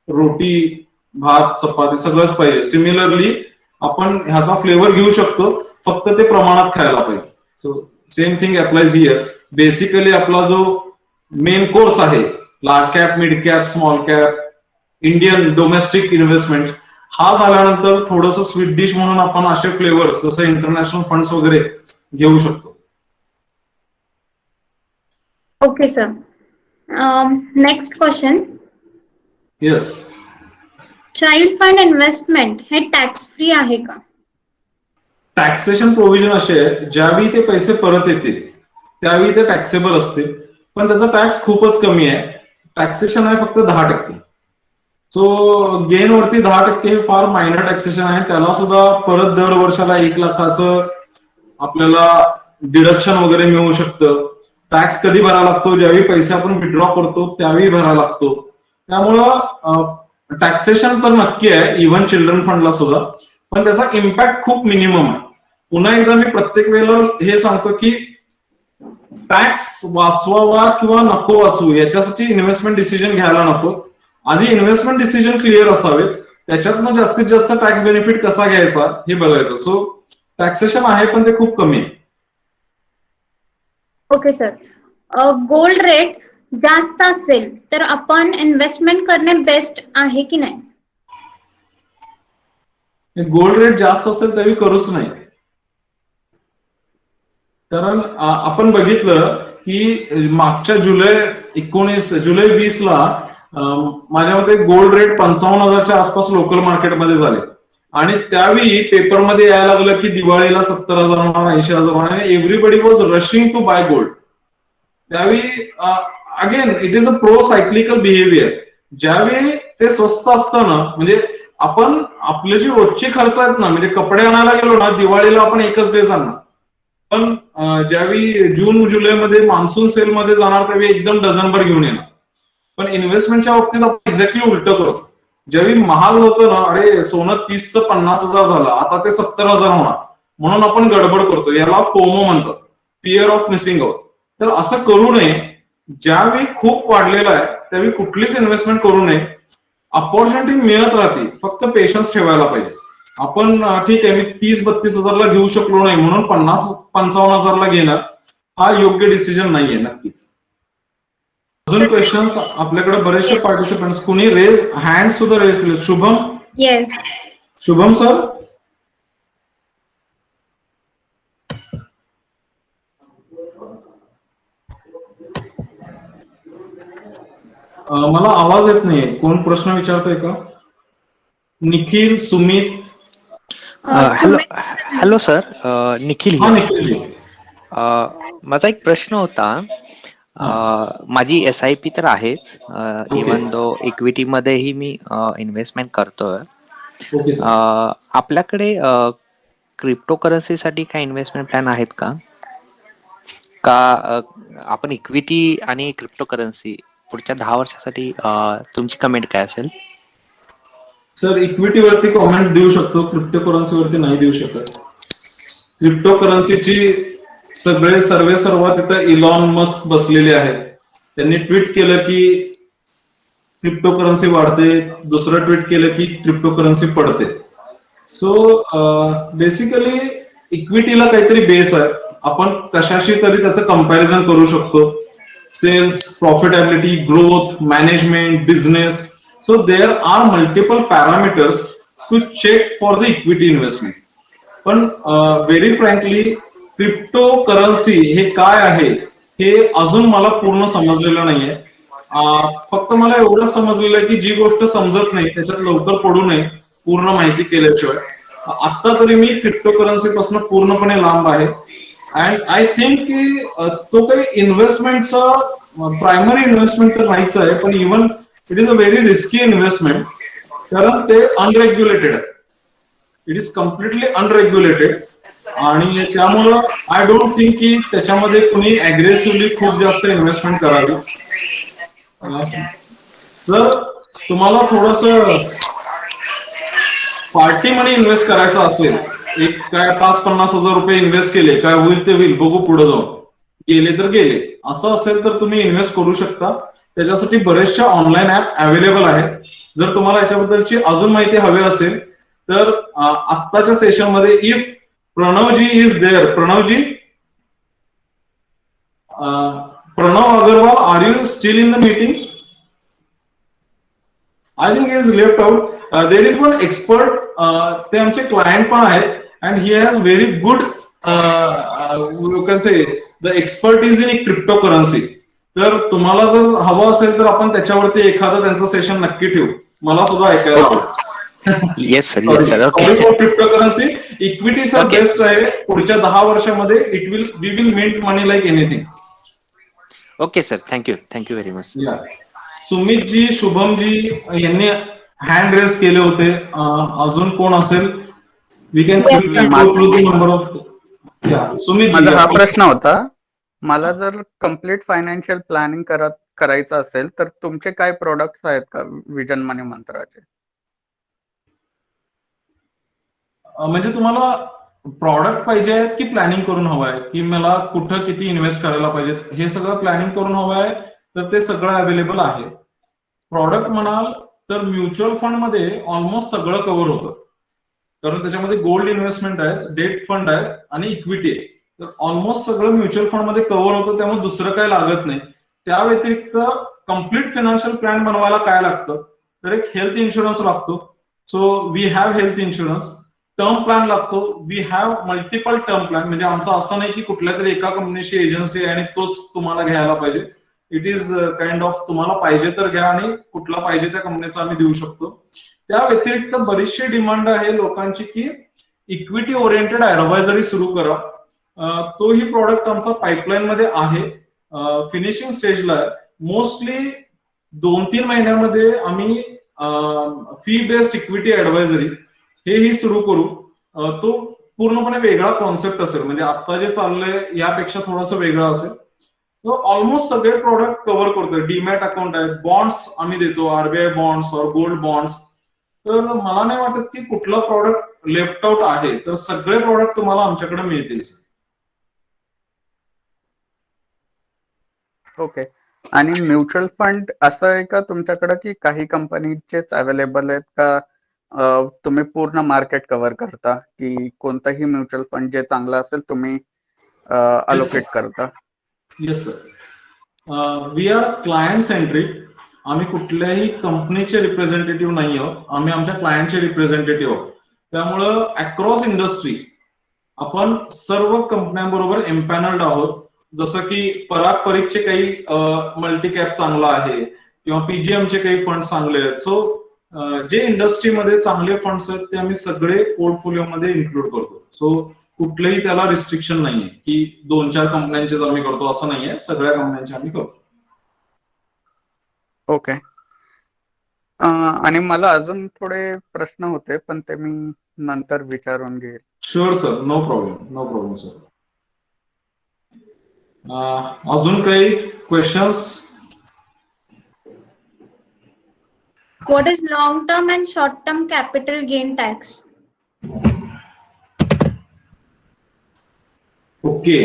रोटी, भात, चपाती सगळंच पाहिजे. सिमिलरली आपण ह्याचा फ्लेवर घेऊ शकतो, फक्त ते प्रमाणात खायला पाहिजे. So same thing applies here. Basically आपला जो मेन कोर्स आहे, large cap, mid cap, small cap, Indian domestic investment, हा झाल्यानंतर थोडंसं स्वीट डिश म्हणून आपण असे फ्लेवर्स जसं इंटरनॅशनल फंड्स वगैरे घेऊ शकतो. Okay sir. Next question. Yes. Child fund investment हे टॅक्स फ्री आहे का? टॅक्सेशन प्रोव्हिजन असे आहे, ज्यावेळी ते पैसे परत येतील त्यावेळी ते टॅक्सेबल असते, पण त्याचा टॅक्स खूपच कमी आहे. टॅक्सेशन आहे फक्त 10%. सो गेन वरती 10% हे फार मायनर टॅक्सेशन आहे. त्याला सुद्धा परत दर वर्षाला 1 लाखाचं आपल्याला डिडक्शन वगैरे मिळू शकतं. टॅक्स कधी भरावा लागतो, ज्यावेळी पैसे आपण विड्रॉ करतो त्यावेळी भरावा लागतो. त्यामुळं टॅक्सेशन तर नक्की आहे इव्हन चिल्ड्रन फंडला सुद्धा, पण त्याचा इम्पॅक्ट खूप मिनिमम आहे. पुन्हा एकदा मी प्रत्येक वेळेला हे सांगतो की टॅक्स वाचवावा किंवा नको वाचवू याच्यासाठी इन्व्हेस्टमेंट डिसिजन घ्यायला नको. आधी इन्व्हेस्टमेंट डिसिजन क्लिअर असावेत, त्याच्यातनं जास्तीत जास्त टॅक्स बेनिफिट कसा घ्यायचा हे बघायचं. सो टॅक्सेशन आहे पण ते खूप कमी आहे. Okay sir. गोल्ड रेट जास्त असेल तर आपण इन्व्हेस्टमेंट करणे बेस्ट आहे की नाही? गोल्ड रेट जास्त असेल तरी करूच नाही. कारण आपण बघितलं की मागच्या जुलै 20 ला माझ्या मते गोल्ड रेट 55,000च्या आसपास लोकल मार्केटमध्ये झाले आणि त्यावेळी पेपरमध्ये यायला लागलं की दिवाळीला 70,000 होणार, 80,000 होणार आणि everybody was rushing to buy gold. त्यावेळी again it is a pro cyclical behaviour. ज्यावेळी ते स्वस्त असतं ना, म्हणजे आपण आपले जे रोजचे खर्च आहेत ना, म्हणजे कपडे आणायला गेलो ना दिवाळीला आपण एकच ड्रेस आणणार, पण ज्यावेळी जून जुलैमध्ये मान्सून सेलमध्ये जाणार त्यावेळी एकदम डझनभर घेऊन येणार. पण इन्व्हेस्टमेंटच्या बाबतीत आपण एक्झॅक्टली उलट करतो. ज्यावेळी महाग होतं ना, अरे सोनं 30चं 50,000 झालं, आता ते 70,000 होणार, म्हणून आपण गडबड करतो. याला फोमो म्हणतात, फिअर ऑफ मिसिंग आउट. तर असं करू नये. ज्यावेळी खूप वाढलेलं आहे त्यावेळी कुठलीच इन्व्हेस्टमेंट करू नये. अपॉर्च्युनिटी मिळत राहते, फक्त पेशन्स ठेवायला पाहिजे. आपण ठीक आहे मी 30-32,000ला घेऊ शकलो नाही म्हणून 50-55,000ला घेणं हा योग्य डिसिजन नाहीये नक्कीच. अजून क्वेश्चन्स? आपल्याकडे बरेचसे पार्टिसिपंट्स, कुणी हँड सुद्धा रेज केले. शुभम? येस. शुभम सर? मला आवाज येत नाहीये. कोण प्रश्न विचारतोय का? निखिल, सुमित? हॅलो सर, निखिल हा निखिल जी. माझा एक प्रश्न होता. माझी SIP तर आहेच, इव्हन दो इक्विटी मध्येही मी इन्व्हेस्टमेंट करतोय. Okay sir. आपल्याकडे क्रिप्टो करन्सीसाठी काही इन्व्हेस्टमेंट प्लॅन आहेत का? आपण इक्विटी आणि क्रिप्टो करन्सी पुढच्या 10 वर्षासाठी तुमची कमेंट काय असेल? सर इक्विटीवरती कॉमेंट देऊ शकतो, क्रिप्टो करन्सीवरती नाही देऊ शकत. क्रिप्टो करन्सीची सर्व तिथं इलॉन मस्क बसलेले आहेत. त्यांनी ट्विट केलं की क्रिप्टो करन्सी वाढते, दुसरं ट्विट केलं की क्रिप्टो करन्सी पडते. सो बेसिकली इक्विटीला काहीतरी बेस आहे. आपण कशाशी तरी त्याचं कंपॅरिझन करू शकतो. Sales, profitability, growth, management, business. So there are multiple parameters to check for the equity investment. पण व्हेरी फ्रँकली क्रिप्टो करन्सी हे काय आहे हे अजून मला पूर्ण समजलेलं नाहीये. फक्त मला एवढंच समजलेलं आहे की जी गोष्ट समजत नाही त्याच्यात लवकर पडू नये पूर्ण माहिती केल्याशिवाय. आता तरी मी क्रिप्टो करन्सी पासून पूर्णपणे लांब आहे. अँड आय थिंक की तो काही इन्व्हेस्टमेंटचा प्रायमरी इन्व्हेस्टमेंट तर नाहीच आहे, पण even it is a very risky investment. कारण ते अनरेग्युलेटेड आहे. इट इज कम्प्लिटली अनरेग्युलेटेड आणि त्यामुळं आय डोंट थिंक की त्याच्यामध्ये कुणी अग्रेसिव्हली खूप जास्त इन्व्हेस्टमेंट करावी. जर तुम्हाला थोडस पार्टी मनी इन्व्हेस्ट करायचं असेल, एक काय 5-50 हजार रुपये इन्व्हेस्ट केले, काय होईल ते होईल, बघू पुढे जाऊन, गेले तर गेले, असं असेल तर तुम्ही इन्व्हेस्ट करू शकता. त्याच्यासाठी बरेचशा ऑनलाईन ऍप अवेलेबल आहेत. जर तुम्हाला याच्याबद्दलची अजून माहिती हवी असेल तर आत्ताच्या सेशन मध्ये if Pranavji is there, Pranavji, Pranav Agrawal, are you still in the meeting? I think is left out. There is one expert, ते आमचे क्लायंट पण आहेत and he has very good you can say the expert is in crypto currency. तर तुम्हाला जर हवं असेल तर आपण त्याच्यावरती एखादं त्यांचं सेशन नक्की ठेवू. मला सुद्धा ऐकायला आवडेल. Yes sir, yes sir. Okay. Crypto currency equity sir best आहे. पुढच्या 10 वर्षामध्ये we will make money like anything. Okay sir, thank you very much. Sumit ji, Shubham ji यांनी हँड रेस केले होते. अजून कोण असेल? We can go through the number of. Sumit ji, माझा हा प्रश्न होता मला जर कम्प्लीट फायनान्शियल प्लॅनिंग करायचं असेल तर तुमचे काय प्रोडक्ट्स आहेत का विजन मनी मंत्राचे? म्हणजे तुम्हाला प्रॉडक्ट पाहिजे आहे की प्लॅनिंग करून हवं आहे, की मला कुठं किती इन्व्हेस्ट करायला पाहिजे, हे सगळं प्लॅनिंग करून हवं आहे, तर ते सगळं अवेलेबल आहे. प्रॉडक्ट म्हणाल तर म्युच्युअल फंड मध्ये ऑलमोस्ट सगळं कव्हर होतं, कारण त्याच्यामध्ये गोल्ड इन्व्हेस्टमेंट आहे, डेट फंड आहे आणि इक्विटी आहे. तर ऑलमोस्ट सगळं म्युच्युअल फंड मध्ये कव्हर होतं, त्यामुळे दुसरं काही लागत नाही. त्या व्यतिरिक्त कम्प्लीट फायनान्शियल प्लॅन बनवायला काय लागतं, तर एक हेल्थ इन्शुरन्स लागतो. So we have health insurance. Term plan लागतो. We have multiple term plan. म्हणजे आमचं असं नाही की कुठल्या तरी एका कंपनीची एजन्सी आहे आणि तोच तुम्हाला घ्यायला पाहिजे. इट इज काइंड ऑफ तुम्हाला पाहिजे तर घ्या आणि कुठला पाहिजे त्या कंपनीचा आम्ही देऊ शकतो. त्या व्यतिरिक्त बरीचशी डिमांड आहे लोकांची की इक्विटी ओरिएंटेड ऍडवायझरी सुरू करा. तोही प्रॉडक्ट आमचा पाईपलाईन मध्ये आहे, फिनिशिंग स्टेजला आहे. मोस्टली 2-3 महिन्यामध्ये आम्ही फी बेस्ड इक्विटी ऍडवायझरी हेही सुरू करू. तो पूर्णपणे वेगळा कॉन्सेप्ट असेल, म्हणजे आता जे चाललंय यापेक्षा थोडंसं वेगळं असेल. तो ऑलमोस्ट सगळे प्रोडक्ट कव्हर करतो. डीमॅट अकाउंट आहे, बॉन्ड्स आम्ही देतो, आरबीआय बॉन्ड्स और गोल्ड बॉन्ड्स. तर मला नाही वाटत की कुठला प्रॉडक्ट लेफ्ट आउट आहे, तर सगळे प्रॉडक्ट तुम्हाला आमच्याकडे मिळतील. ओके. आणि म्युच्युअल फंड असं आहे का तुमच्याकडे की काही कंपनीचेच अवेलेबल आहेत का तुम्ही पूर्ण मार्केट कव्हर करता, की कोणताही म्युच्युअल फंड जे चांगला असेल तुम्ही अलोकेट करता? Yes sir, we are client centric. आम्ही कुठल्याही कंपनीचे रिप्रेझेंटेटिव्ह नाही आहोत, आम्ही आमच्या क्लायंटचे रिप्रेझेंटेटिव्ह आहोत. त्यामुळं अक्रॉस इंडस्ट्री आपण सर्व कंपन्यांबरोबर एम्पॅनल्ड आहोत. जसं की पराग परीक्षे काही मल्टी कॅप चांगला आहे किंवा पीजीएमचे काही फंड चांगले आहेत. सो जे इंडस्ट्रीमध्ये चांगले फंड्स आहेत ते आम्ही सगळे पोर्टफोलिओमध्ये इन्क्लूड करतो. सो कुठलेही त्याला रिस्ट्रिक्शन नाहीये की 2-4 कंपन्यांचेच आम्ही करतो, असं नाहीये. सगळ्या कंपन्यांचे आम्ही करतो. ओके. आणि मला अजून थोडे प्रश्न होते पण ते मी नंतर विचारून घेईल. Sure sir, no problem sir. अजून काही questions? What is long-term and short-term capital gain tax? Okay,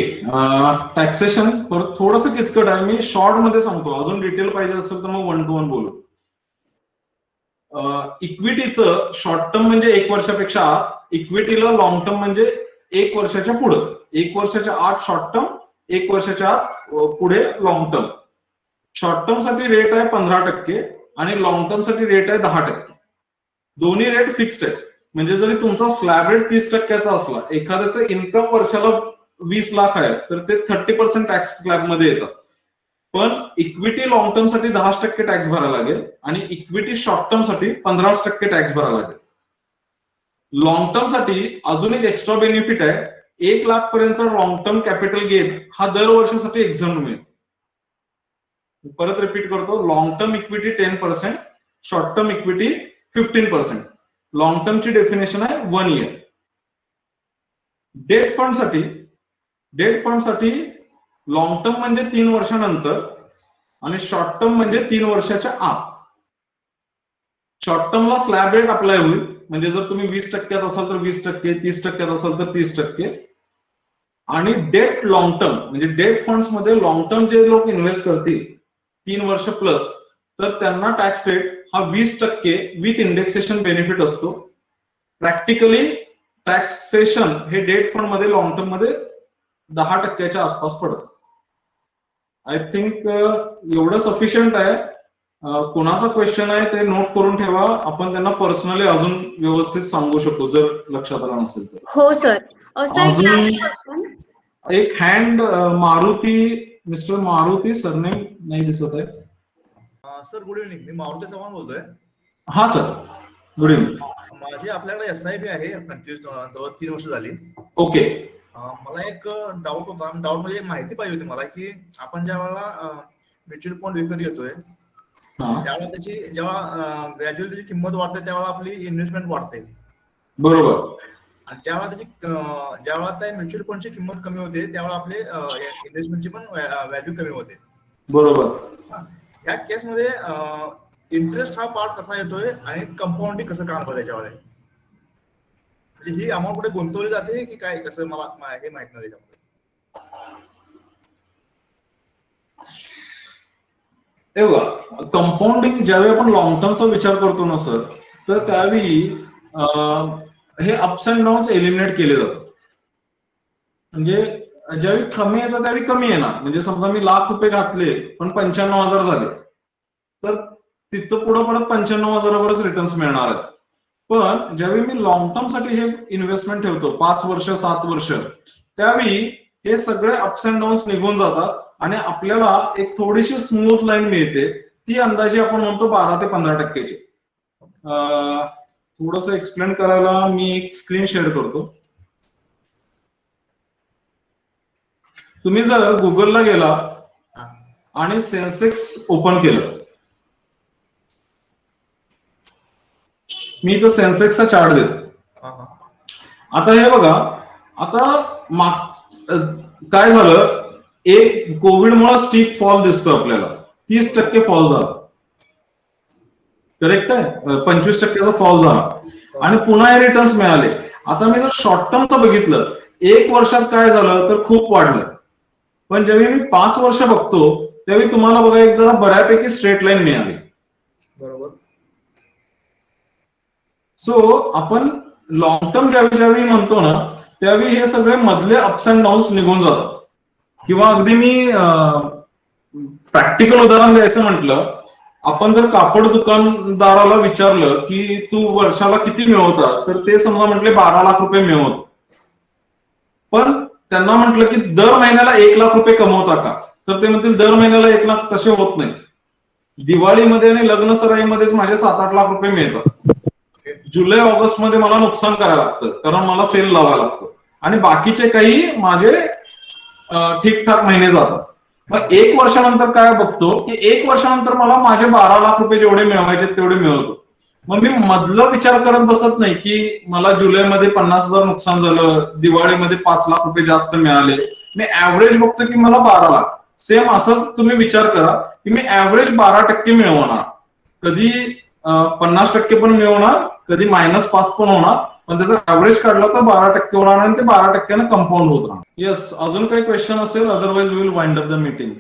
taxation परत थोडंसं किचकट आहे. मी शॉर्ट मध्ये सांगतो, अजून डिटेल पाहिजे असेल तर मग 1 to 1 बोलू. इक्विटीचं शॉर्ट टर्म म्हणजे 1 वर्षापेक्षा आत, इक्विटीला लॉंग टर्म म्हणजे 1 वर्षाच्या पुढं. 1 वर्षाच्या आत शॉर्ट टर्म, 1 वर्षाच्या आत पुढे लॉंग टर्म. शॉर्ट टर्म साठी रेट आहे 15% आणि लॉंग टर्म साठी रेट आहे 10%. दोन्ही रेट फिक्स्ड आहेत. म्हणजे जरी तुमचा स्लॅब रेट 30%चा असला, एखाद्याचं इन्कम वर्षाला 20 लाख आहे तर ते 30% टॅक्स स्लॅब मध्ये येतात. पण इक्विटी लॉंग टर्म साठी 10% टॅक्स भरायला लागेल आणि इक्विटी शॉर्ट टर्म साठी 15% टॅक्स भरायला लागेल. लॉंग टर्म साठी अजून एक एक्स्ट्रा बेनिफिट आहे. 1 लाख पर्यंतचा लॉंग टर्म कॅपिटल गेन हा दरवर्षासाठी एक्झाम मिळेल. परत रिपीट करतो, long term equity 10%, short term equity 15%. Long टर्मची डेफिनेशन आहे 1 इयर. डेट फंड साठी लॉंग टर्म म्हणजे 3 वर्षानंतर आणि शॉर्ट टर्म म्हणजे 3 वर्षाच्या आत. शॉर्ट टर्मला स्लॅब रेट अप्लाय होईल, म्हणजे जर तुम्ही 20% असाल तर 20%, 30% असाल तर 30%. आणि डेट लॉंग टर्म म्हणजे डेट फंड्स मध्ये लॉंग टर्म जे लोक इन्व्हेस्ट करतील 3 वर्ष प्लस, तर त्यांना टॅक्स रेट हा 20% विथ इंडेक्सेशन बेनिफिट असतो. प्रॅक्टिकली टॅक्सेशन हे डेट फंड मध्ये लॉंग टर्म मध्ये 10%च्या आसपास पडतं. आय थिंक एवढं सफिशियंट आहे. कोणाचा क्वेश्चन आहे ते नोट करून ठेवा, आपण त्यांना पर्सनली अजून व्यवस्थित सांगू शकतो जर लक्षात आलं नसेल तर. हो सर. एक hand Maruti, mister Maruti, surname नाही दिसत आहे. सर गुड इव्हनिंग, मी मारुती चव्हाण बोलतोय. हा सर, गुड इव्हनिंग. माझी आपल्याकडे SIP आहे 3 वर्ष झाली. ओके. मला एक डाऊट होता, म्हणजे माहिती पाहिजे होती मला की आपण ज्या वेळेला म्युच्युअल फंड विकत घेतोय त्यावेळेला त्याची जेव्हा ग्रॅज्युअली त्याची किंमत वाढते त्यावेळेला आपली इन्व्हेस्टमेंट वाढते. बरोबर. आणि ज्यावेळेला ज्यावेळेला त्या म्युच्युअल फंडची किंमत कमी होते त्यावेळेला आपले इन्व्हेस्टमेंटची पण व्हॅल्यू कमी होते. बरोबर. या केसमध्ये इंटरेस्ट हा पार्ट कसा येतोय आणि कंपाऊंडिंग कसं काम करतं त्याच्यामध्ये, म्हणजे ही अमाऊंट कुठे गुंतवली जाते की काय, कसं मला हे माहित नाही त्याच्यामध्ये. हे बघा, कंपाऊंडिंग ज्यावेळी आपण लॉंग टर्मचा विचार करतो ना सर, तर त्यावेळी हे अप्स अँड डाऊन्स एलिमिनेट केले जातात. म्हणजे ज्यावेळी कमी येतं त्यावेळी कमी येणार. म्हणजे समजा मी ₹1,00,000 घातले पण 95,000 झाले, तर तिथं पुढे परत 95,000वरच रिटर्न्स मिळणार आहेत. पण ज्यावेळी मी लॉंग टर्म साठी हे इन्व्हेस्टमेंट ठेवतो 5 वर्ष 7 वर्ष, त्यावेळी हे सगळे अप्स अँड डाऊन्स निघून जातात आणि आपल्याला एक थोडीशी स्मूथ लाईन मिळते. ती अंदाजे आपण म्हणतो 12 ते 15%ची. थोडस एक्सप्लेन करायला मी एक स्क्रीन शेअर करतो. तुम्ही जर गुगलला गेला आणि सेन्सेक्स ओपन केलं, मी तर सेन्सेक्सचा चार्ट देतो. आता हे बघा, आता काय झालं, एक कोविडमुळे स्टीप फॉल दिसतो आपल्याला, 30% फॉल झाला. करेक्ट आहे, 25%चा फॉल झाला आणि पुन्हा हे रिटर्न्स मिळाले. आता मी जर शॉर्ट टर्मचं बघितलं, 1 वर्षात काय झालं तर खूप वाढलं. पण ज्यावेळी मी 5 वर्ष बघतो त्यावेळी तुम्हाला बघा एक जरा बऱ्यापैकी स्ट्रेट लाईन मिळाली. बरोबर. सो आपण लॉंग टर्म ज्यावेळी म्हणतो ना, त्यावेळी हे सगळे मधले अप्स अँड डाऊन्स निघून जातात. किंवा अगदी मी प्रॅक्टिकल उदाहरण द्यायचं म्हटलं, आपण जर कापड दुकानदाराला विचारलं की तू वर्षाला किती मिळवता, तर ते समजा म्हटले 12 लाख रुपये मिळवत. पण त्यांना म्हटलं की दर महिन्याला 1 लाख रुपये कमवता का, तर ते म्हणतील दर महिन्याला 1 लाख तसे होत नाही. दिवाळीमध्ये आणि लग्न सराईमध्येच माझे 7-8 लाख रुपये मिळतात. जुलै ऑगस्ट मध्ये मला नुकसान करायला लागतं कारण मला सेल लावायला लागतो आणि बाकीचे काही माझे ठीकठाक महिने जातात. मग 1 वर्षानंतर काय बघतो की 1 वर्षानंतर मला माझे 12 लाख रुपये जेवढे मिळवायचे तेवढे मिळवतो. मग मी मधलं विचार करत बसत नाही की मला जुलैमध्ये 50,000 नुकसान झालं, दिवाळीमध्ये 5 लाख रुपये जास्त मिळाले. मी ऍव्हरेज बघतो की मला 12 लाख. सेम असंच तुम्ही विचार करा की मी ऍव्हरेज 12% मिळवणार, कधी 50% पण मिळवणार, कधी -5 पण होणार, पण त्याचा ऍव्हरेज काढला तर 12% होणार आणि ते 12% कंपाऊंड होत राहणार. येस, अजून काही क्वेश्चन असेल, otherwise we will wind up the meeting.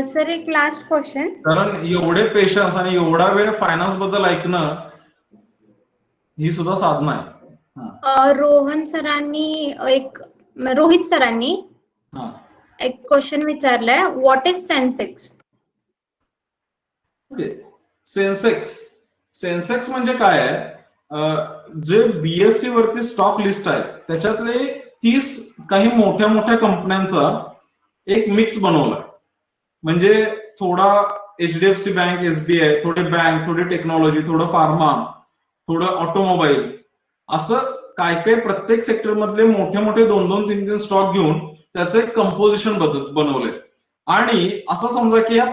Sir एक लास्ट क्वेश्चन. कारण एवढे पेशन्स आणि एवढा वेळ फायनान्स बद्दल ऐकणं ही सुद्धा साधना आहे. रोहित सरांनी एक क्वेश्चन विचारलाय, what is Sensex? Okay, Sensex म्हणजे काय आहे, जे BSE वरती स्टॉक लिस्ट आहे त्याच्यातले 30 काही मोठ्या मोठ्या कंपन्यांचा एक मिक्स बनवला. म्हणजे थोडा HDFC बँक, SBI, थोडे बँक, थोडी टेक्नॉलॉजी, थोडं फार्मा, थोडं ऑटोमोबाईल, असं काय काय प्रत्येक सेक्टर मधले मोठे मोठे 2-2, 3-3 स्टॉक घेऊन त्याचं एक कंपोजिशन बनवलंय. आणि असं समजा की या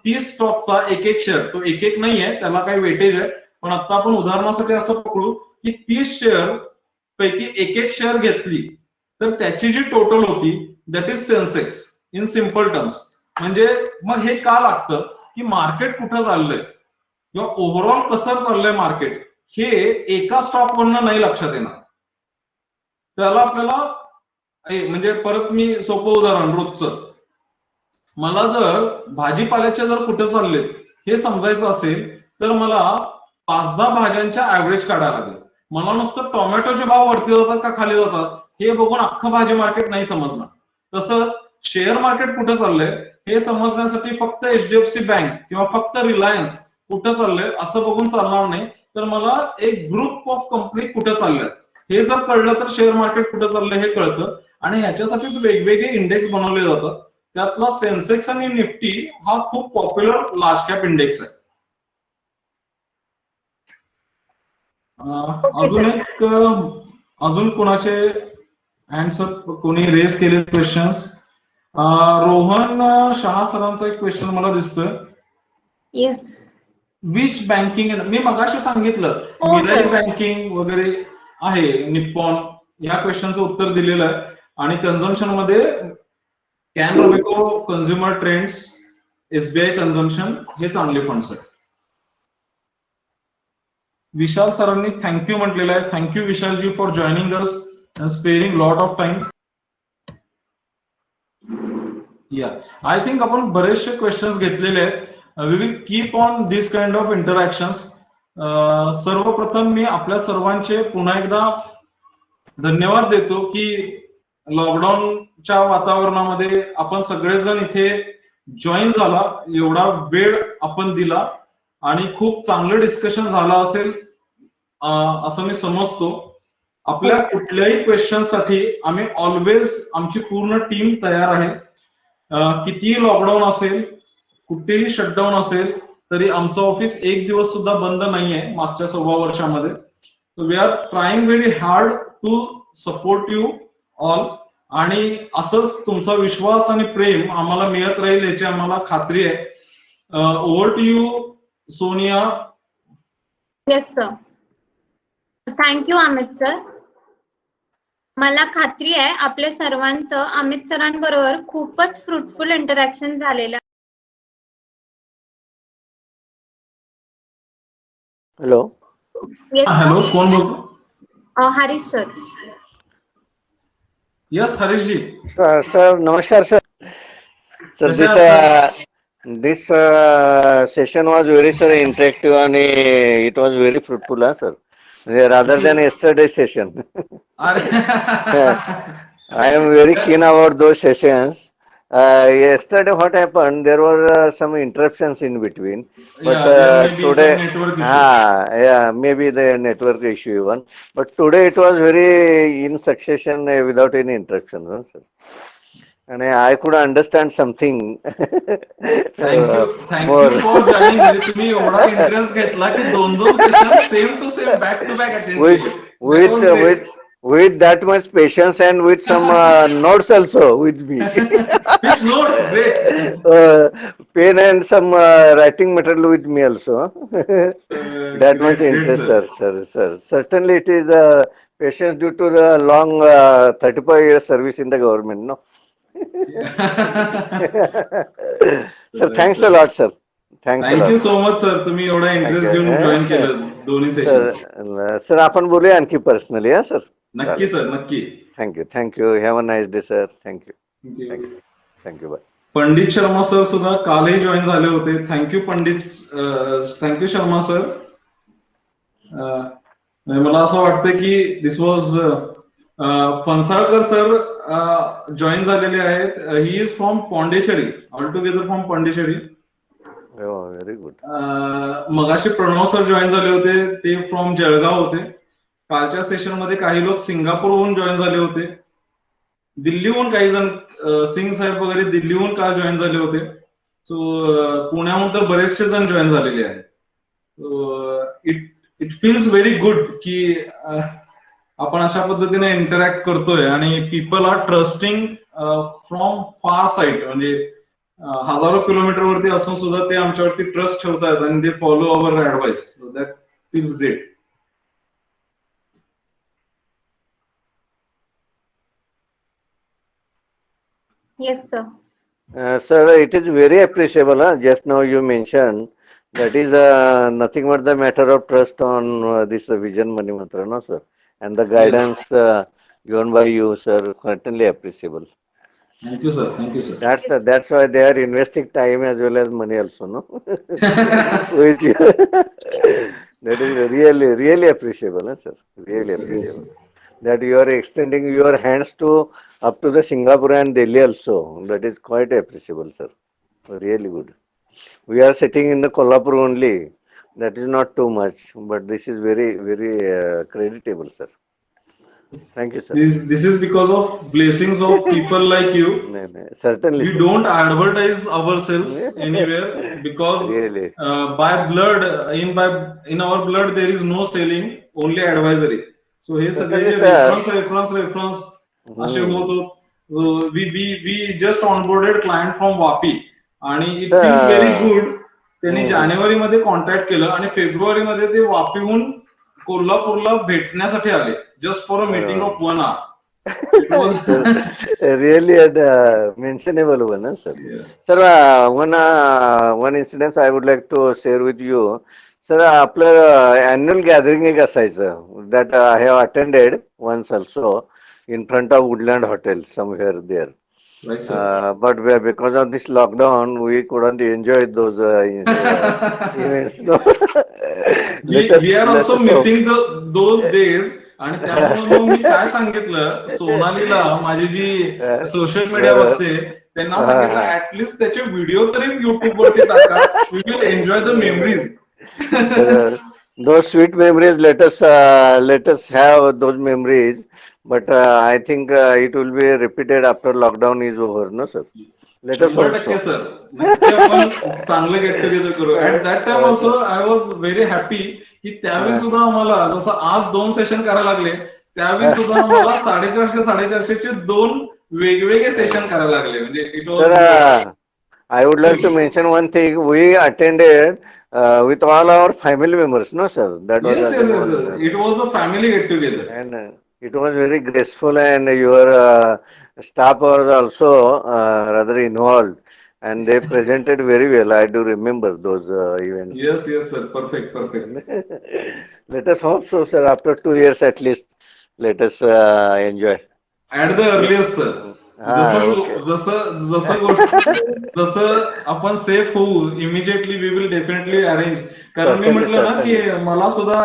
30 स्टॉकचा एक शेअर, तो एक नाहीये, त्याला काही वेटेज आहे, पण आता आपण उदाहरणासाठी असं पकडू की 30 शेअर पैकी एक शेअर घेतली तर त्याची जी टोटल होती that is Sensex in simple terms. म्हणजे मग हे का लागतं की मार्केट कुठं चाललंय किंवा ओव्हरऑल कसं चाललंय मार्केट, हे एका स्टॉकवरनं नाही लक्षात येणार. त्याला आपल्याला म्हणजे परत मी सोपं उदाहरण रोजचं, मला जर भाजीपाल्याचे जर कुठे चालले हे समजायचं असेल तर मला 5-10 भाज्यांच्या ऍव्हरेज काढायला लागेल. मला नुसतं टोमॅटोचे भाव वरती जातात का खाली जातात हे बघून अख्खं भाजी मार्केट नाही समजणार. तसंच शेअर मार्केट कुठं चाललंय हे समजण्यासाठी फक्त HDFC बँक किंवा फक्त रिलायन्स कुठं चाललंय असं बघून चालणार नाही, तर मला एक ग्रुप ऑफ कंपनी कुठं चालल्यात हे जर कळलं तर शेअर मार्केट कुठं चाललंय हे कळतं. आणि ह्याच्यासाठीच वेगवेगळे इंडेक्स बनवले जातात. त्यातला सेन्सेक्स आणि निफ्टी हा खूप पॉप्युलर लार्ज कॅप इंडेक्स आहे. अजून कोणाचे आन्सर कोणी रेस केले क्वेश्चन्स? रोहन शहा सरांचा एक क्वेश्चन मला दिसतोय. येस, विच बँकिंग, मी मगाशी सांगितलं बँकिंग वगैरे आहे, निप्पॉन या क्वेश्चनचं उत्तर दिलेलं आहे. आणि कन्झम्पशन मध्ये कॅन Robeco consumer trends, SBI consumption हे चांगले फंड्स आहेत. विशाल सरांनी थँक्यू म्हटलेलं आहे. Thank you Vishalji for joining us and sparing lot of time. या आय थिंक आपण बरेचसे क्वेश्चन्स घेतलेले आहेत. We will keep on this kind of interactions. सर्वप्रथम मी आपल्या सर्वांचे पुन्हा एकदा धन्यवाद देतो की लॉकडाऊनच्या वातावरणामध्ये आपण सगळेजण इथे जॉईन झाला, एवढा वेळ आपण दिला आणि खूप चांगलं डिस्कशन झालं असेल असं मी समजतो. आपल्या कुठल्याही क्वेश्चनसाठी आम्ही ऑलवेज आमची पूर्ण टीम तयार आहे. कितीही लॉकडाऊन असेल, कुठेही शटडाऊन असेल तरी आमचं ऑफिस एक दिवस सुद्धा बंद नाहीये मागच्या 6 वर्षामध्ये. We are trying very hard to support you all. आणि असंच तुमचा विश्वास आणि प्रेम आम्हाला मिळत राहील याची आम्हाला खात्री आहे. Over to you Sonia. Yes sir. Thank you Amit sir. मला खात्री आहे आपल्या सर्वांचं अमित सरांबरोबर खूपच फ्रुटफुल इंटरॅक्शन झालेलं. हॅलो. हॅलो, कोण बोलतो? Harish sir. Yes Harishji. Sir नमस्कार sir. This session was very interactive and it was very fruitful, sir. Rather than yesterday's session. I am very keen about those sessions. Yesterday, what happened? There were some interruptions in between. But today, maybe the network issue even. But today it was very in succession without any interruption, sir. And I could understand something. Thank you for joining. तुम्ही एवढा interest घेतला की 2 session same to same back to back attend with that much patience and with some notes also with me. Which notes? Great. Pen and some writing material with me also. That much interest, sir. Certainly it is patience due to the long 35 years service in the government, no? Sir, thanks a lot, sir. Thank you so much, sir. तुम्ही एवढा interest घेऊन join केलं दोन्ही session. Sir आपण बोलूया आणखी personally. हा sir. नक्की सर, नक्की. Thank you. Have a nice day sir. Thank you. Bye. Pandit Sharma sir सुद्धा कालही जॉईन झाले होते. Thank you Pandit. Thank you Sharma sir. मला असं वाटतं की this was Phansalkar sir join झालेले आहेत. He is from Pondicherry, all together from Pondicherry. Very good. मगाशी प्रणव सर जॉईन झाले होते, ते फ्रॉम जळगाव होते. कालच्या सेशन मध्ये काही लोक सिंगापूरहून जॉईन झाले होते. दिल्लीहून काही जण, सिंग साहेब वगैरे दिल्लीहून काल जॉईन झाले होते. सो पुण्याहून तर बरेचसे जण जॉईन झालेले आहेत. इट फील्स व्हेरी गुड की आपण अशा पद्धतीने इंटरॅक्ट करतोय आणि people are trusting from far side. म्हणजे हजारो किलोमीटर वरती असून सुद्धा ते आमच्यावरती ट्रस्ट ठेवतात आणि ते follow our advice. So that feels great. Yes, sir. Sir, it is very appreciable. Just now you mentioned that is nothing but the matter of trust on this Vision Money Mantra, no, sir? And the guidance given by you, sir, certainly appreciable. Thank you, sir. That's why they are investing time as well as money also, no? With you. That is really appreciable, sir. Really appreciable. That you are extending your hands to up to the Singapore and Delhi also. That is quite appreciable, sir. Really good. We are sitting in the Kolhapur only. That is not too much, but this is very creditable, sir. Thank you, sir. This is because of blessings of people like you. Certainly. We don't advertise ourselves anywhere because really. By blood, in our blood there is no selling, only advisory. So हे सगळे reference असे होतो. We just onboarded client from Vapi आणि it feels very good. त्यांनी जानेवारी मध्ये contact केलं आणि February मध्ये ते वापीहून कोल्हापूरला भेटण्यासाठी आले, just for a meeting of 1 hour. Really mentionable one, sir. Yeah. Sir, one incident I would like to share with you. Sir, आपलं annual gathering एक असायचं that I have attended once also in front of Woodland Hotel somewhere there. Right, sir. But because of this lockdown, we couldn't enjoy those events. No? We are also missing those days. आणि त्यामुळे मग मी काय सांगितलं, सोनालीला, माझी जी social media बघते, त्यांना सांगितलं at least त्याचे व्हिडिओ तरी युट्यूब वरती टाका. We will enjoy the memories. Those sweet memories, let us have those memories. But I think it will be repeated after lockdown is over, no sir? Let us 100% sir, नक्की आपण चांगलं get together करू. At that time also I was very happy की त्यावेळी सुद्धा आम्हाला जसं आज 2 सेशन करायला लागले, त्यावेळी सुद्धा आम्हाला 450 2 वेगवेगळे सेशन करायला लागले. म्हणजे it was. I would like to mention one thing. We attended with all our family members, no sir? That was yes. It was a family get together. And it was very graceful, and your staff was also rather involved, and they presented very well. I do remember those events. Yes, sir. Perfect. Let us hope so, sir. After 2 years at least, let us enjoy. At the earliest, sir. जसं आपण safe होऊ, immediately we will definitely arrange. कारण मी म्हटलं ना की मला सुद्धा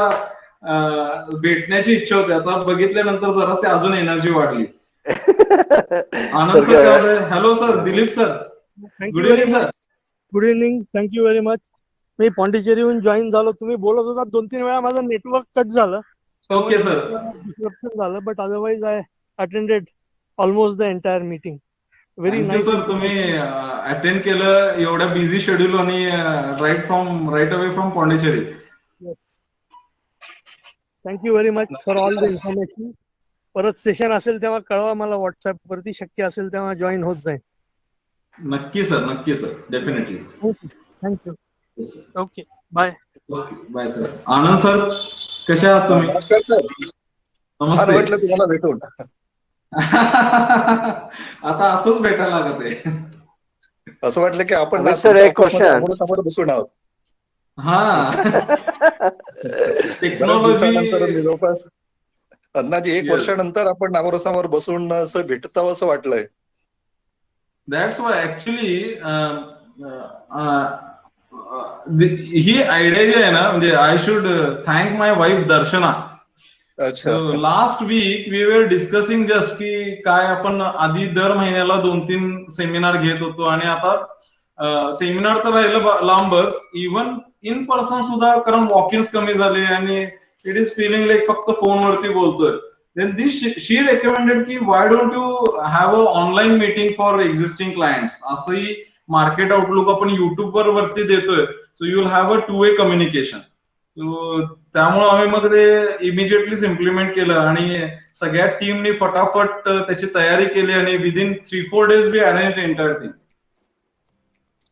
भेटण्याची इच्छा होती. आता बघितल्यानंतर जराशी अजून एनर्जी वाढली. Anand sir, hello sir. Dilip sir, good evening sir. Good evening, thank you very much. मी पॉंडिचेरीहून जॉईन झालो. तुम्ही बोलत होता 2-3 वेळा माझं नेटवर्क कट झालं. Okay sir. डिस्ट्रप्शन झालं, but otherwise I attended almost the entire meeting. Very nice sir. तुम्ही अटेंड केलं एवढ्या बिझी शेड्यूल आणि right away from Pondicherry. Yes, thank you very much for all the information. परत सेशन असेल तेव्हा कळवा मला व्हॉट्सअप वरती. शक्य असेल तेव्हा जॉईन होत जाईल. नक्की sir, definitely. Thank you. Okay, bye. Bye sir. Anand sir, कसे आहात तुम्ही? नमस्कार सर. नमस्ते. वाटलं तुम्हाला भेटून. आता असंच भेटायला लागत आहे. असं वाटलं की आपण समोर बसून आहोत. टेक्नॉलॉजी जवळपास अंदाजे 1 वर्षानंतर आपण नागोरासमोर बसून असं भेटतावं असं वाटलंय. दॅट्स वाय ऍक्च्युली ही आयडिया जी आहे ना, म्हणजे I should thank my wife Darshana. Last week we were discussing just की काय आपण आधी दर महिन्याला 2-3 सेमिनार घेत होतो, आणि आता सेमिनार तर राहिलं लांबच, इव्हन इन पर्सन सुद्धा, कारण वॉकिंग्स कमी झाले आणि इट इज फिलिंग लाईक फक्त फोनवरती बोलतोय. देन दिस शी रेकमेंडेड की why don't you have a online meeting for existing clients. असंही मार्केट आउटलुक आपण युट्यूब वरती देतोय, so you will have a 2-way communication. So त्यामुळे आम्ही मग ते इमिजिएटलीच इम्प्लिमेंट केलं आणि सगळ्या टीमनी फटाफट त्याची तयारी केली आणि within 3-4 days we arrange entire team.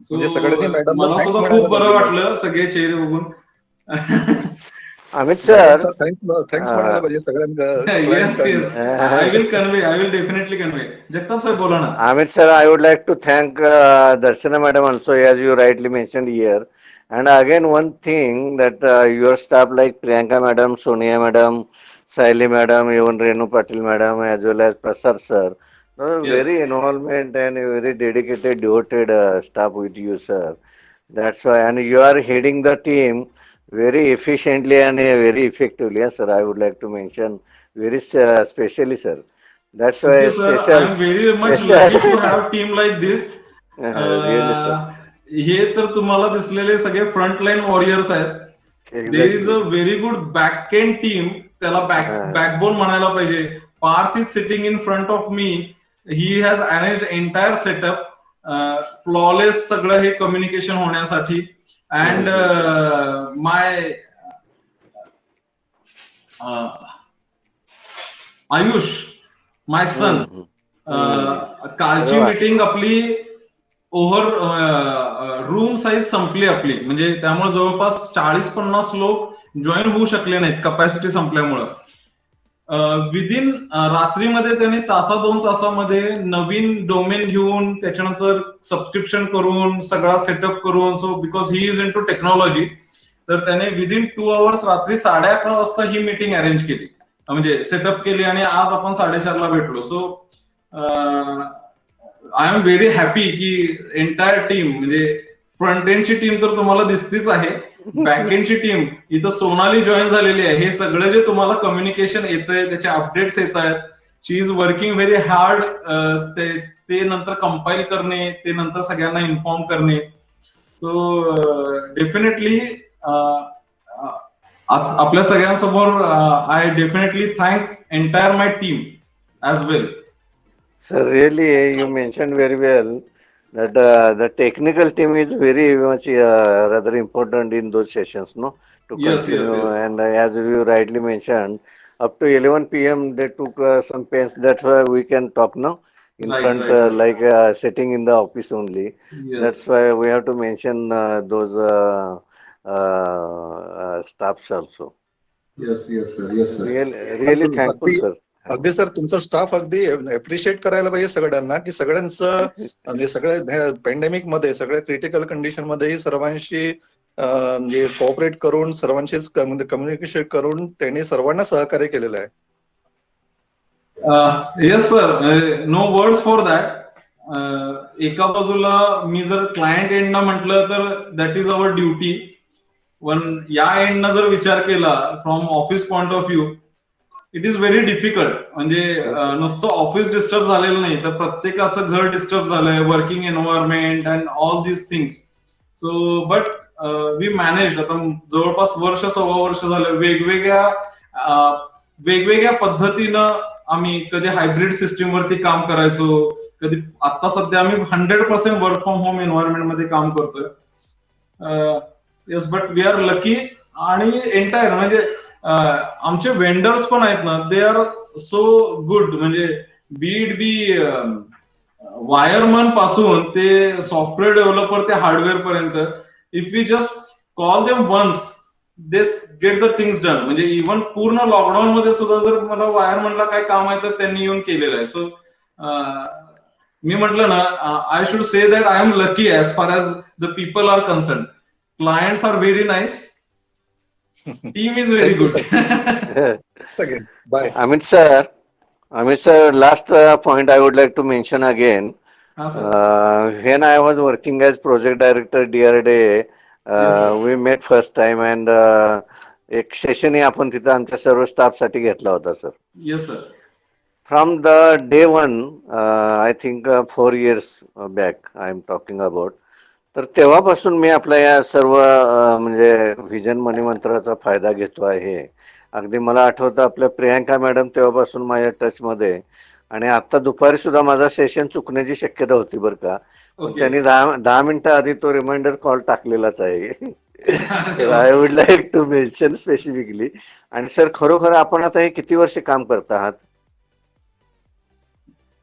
So मला सुद्धा खूप बरं वाटलं सगळे चेहरे बघून. Amit sir, thanks म्हणायला पाहिजे सगळ्यांना. Yes, I will definitely convey. Jagtap sir, बोला ना. Amit sir, I would like to thank Darshana madam also, as you rightly mentioned here. And again, one thing that your staff like Priyanka madam, Sonia madam, Saili madam, even Renu Patil madam, as well as Prasad sir, very involvement and very dedicated, devoted staff with you, sir. That's why, and you are heading the team very efficiently and very effectively. Yes, sir, I would like to mention very specially, sir. That's why yes, sir, I am very much lucky to have team like this. Really, sir. हे तर तुम्हाला दिसलेले सगळे frontline warriors आहेत. There is a very good back end team, त्याला backbone म्हणायला पाहिजे. Parth is sitting in front of me. He has arrange entire setup, flawless सगळं हे कम्युनिकेशन होण्यासाठी. And my Ayush, my son, कालची मीटिंग आपली ओव्हर रूम साईज संपली आपली, म्हणजे त्यामुळे जवळपास 40-50 लोक जॉईन होऊ शकले नाहीत कपॅसिटी संपल्यामुळं. विदिन रात्रीमध्ये त्याने तासा 2 तासामध्ये नवीन डोमेन घेऊन त्याच्यानंतर सबस्क्रिप्शन करून सगळा सेटअप करून, so because he is in to technology, तर त्याने विदिन 2 आवर्स रात्री 11:30 वाजता ही मीटिंग अरेंज केली, म्हणजे सेटअप केली, आणि आज आपण 4:30 भेटलो. So I am very happy की एंटायर टीम, म्हणजे फ्रंट एंडची टीम तर तुम्हाला दिसतीच आहे, बॅक एंडची टीम इथं सोनाली जॉईन झालेली आहे. हे सगळं जे तुम्हाला कम्युनिकेशन येतंय, त्याचे अपडेट्स येत आहेत, शी इज वर्किंग व्हेरी हार्ड. ते नंतर कंपाईल करणे, ते नंतर सगळ्यांना इन्फॉर्म करणे. सो डेफिनेटली आपल्या सगळ्यांसमोर I definitely thank entire my team as well. Sir, really, you mentioned very well that the technical team is very much rather important in those sessions, no? To Yes, continue, yes. and as you rightly mentioned, up to 11 p.m. they took some pains. That's why we can talk now in Right, front, right. like sitting in the office only. Yes. That's why we have to mention those staffs also. Yes, sir. Yes, sir. Really thankful, sir. अगदी sir, तुमचा staff अगदी appreciate करायला पाहिजे सगळ्यांना, की सगळ्यांचं म्हणजे सगळ्या पॅन्डेमिक मध्ये सगळ्या क्रिटिकल कंडिशन मध्येही सर्वांशी म्हणजे कोऑपरेट करून सर्वांशीच कम्युनिकेशन करून त्यांनी सर्वांना सहकार्य केलेलं आहे. Yes sir, no words for that. एका बाजूला मी जर क्लायंट एंडना म्हटलं तर दॅट इज अवर ड्युटी, पण या एंडना जर विचार केला from office point of view, it is very difficult. म्हणजे नुसतं ऑफिस डिस्टर्ब झालेलं नाही, तर प्रत्येकाचं घर डिस्टर्ब झालंय, working environment and all these things. So but we manage. आता जवळपास वर्ष, 1.25 वर्ष झालं वेगवेगळ्या पद्धतीनं आम्ही कधी हायब्रिड सिस्टीम वरती काम करायचो, कधी आता सध्या आम्ही 100% वर्क फ्रॉम होम एन्व्हायरमेंट मध्ये काम करतोय. Yes, but we are lucky. आणि एंटायर म्हणजे आमचे वेंडर्स पण आहेत ना, दे आर सो गुड. म्हणजे बी वायरमन पासून ते सॉफ्टवेअर डेव्हलपर ते हार्डवेअर पर्यंत, if we just call them once, this get the things done. म्हणजे इव्हन पूर्ण लॉकडाऊन मध्ये सुद्धा जर मला वायरमनला काय काम आहे तर त्यांनी येऊन केलेलं आहे. सो मी म्हटलं ना, I should say that I am lucky as far as the people are concern. Clients are very nice, team is very good. Again, bye. Amit sir, last point I would like to mention again. When I was working as project director DRDA, we met first time, and एक session ही आपण तिथं आमच्या सर्व staff साठी घेतला होता sir. Yes sir. From the day 1, I think 4 years back I am talking about. तर तेव्हापासून मी आपल्या या सर्व म्हणजे व्हिजन मनी मंत्राचा फायदा घेतो आहे. अगदी मला आठवतं आपल्या प्रियांका मॅडम तेव्हापासून माझ्या टच मध्ये, आणि आता दुपारी सुद्धा माझा सेशन चुकण्याची शक्यता होती बरं का, त्यांनी 10 मिनिटं आधी तो रिमाइंडर कॉल टाकलेलाच आहे. I would like to mention specifically. आणि सर, खरोखर आपण आता हे किती वर्ष काम करत आहात?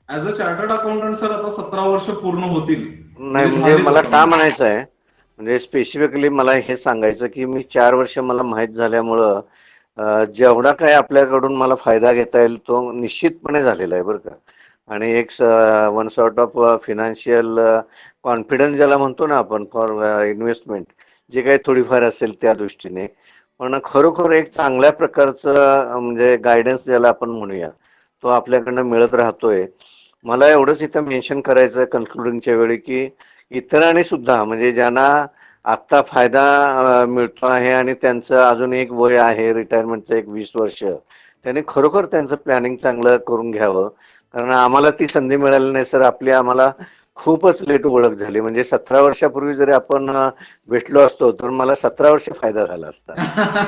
As a chartered accountant sir आता 17 वर्ष पूर्ण होतील. नाही, म्हणजे मला का म्हणायचं आहे, म्हणजे स्पेसिफिकली मला हे सांगायचं की मी 4 वर्ष मला माहीत झाल्यामुळं जेवढा काय आपल्याकडून मला फायदा घेता येईल तो निश्चितपणे झालेला आहे बरं का. आणि एक one sort of financial confidence ज्याला म्हणतो ना आपण फॉर इन्व्हेस्टमेंट, जे काही थोडीफार असेल त्या दृष्टीने, पण खरोखर एक चांगल्या प्रकारचं म्हणजे गायडन्स ज्याला आपण म्हणूया तो आपल्याकडनं मिळत राहतोय. मला एवढंच इथं मेन्शन करायचं कन्क्लुडिंगच्या वेळी की इतरांनी सुद्धा म्हणजे ज्यांना आत्ता फायदा मिळतो आहे आणि त्यांचं अजून एक वय आहे रिटायरमेंटचं, एक 20 वर्ष, त्यांनी खरोखर त्यांचं प्लॅनिंग चांगलं करून घ्यावं. कारण आम्हाला ती संधी मिळाली नाही सर. आम्हाला खूपच लेट ओळख झाली. म्हणजे 17 वर्षापूर्वी जरी आपण भेटलो असतो तर मला 17 वर्ष फायदा झाला असता,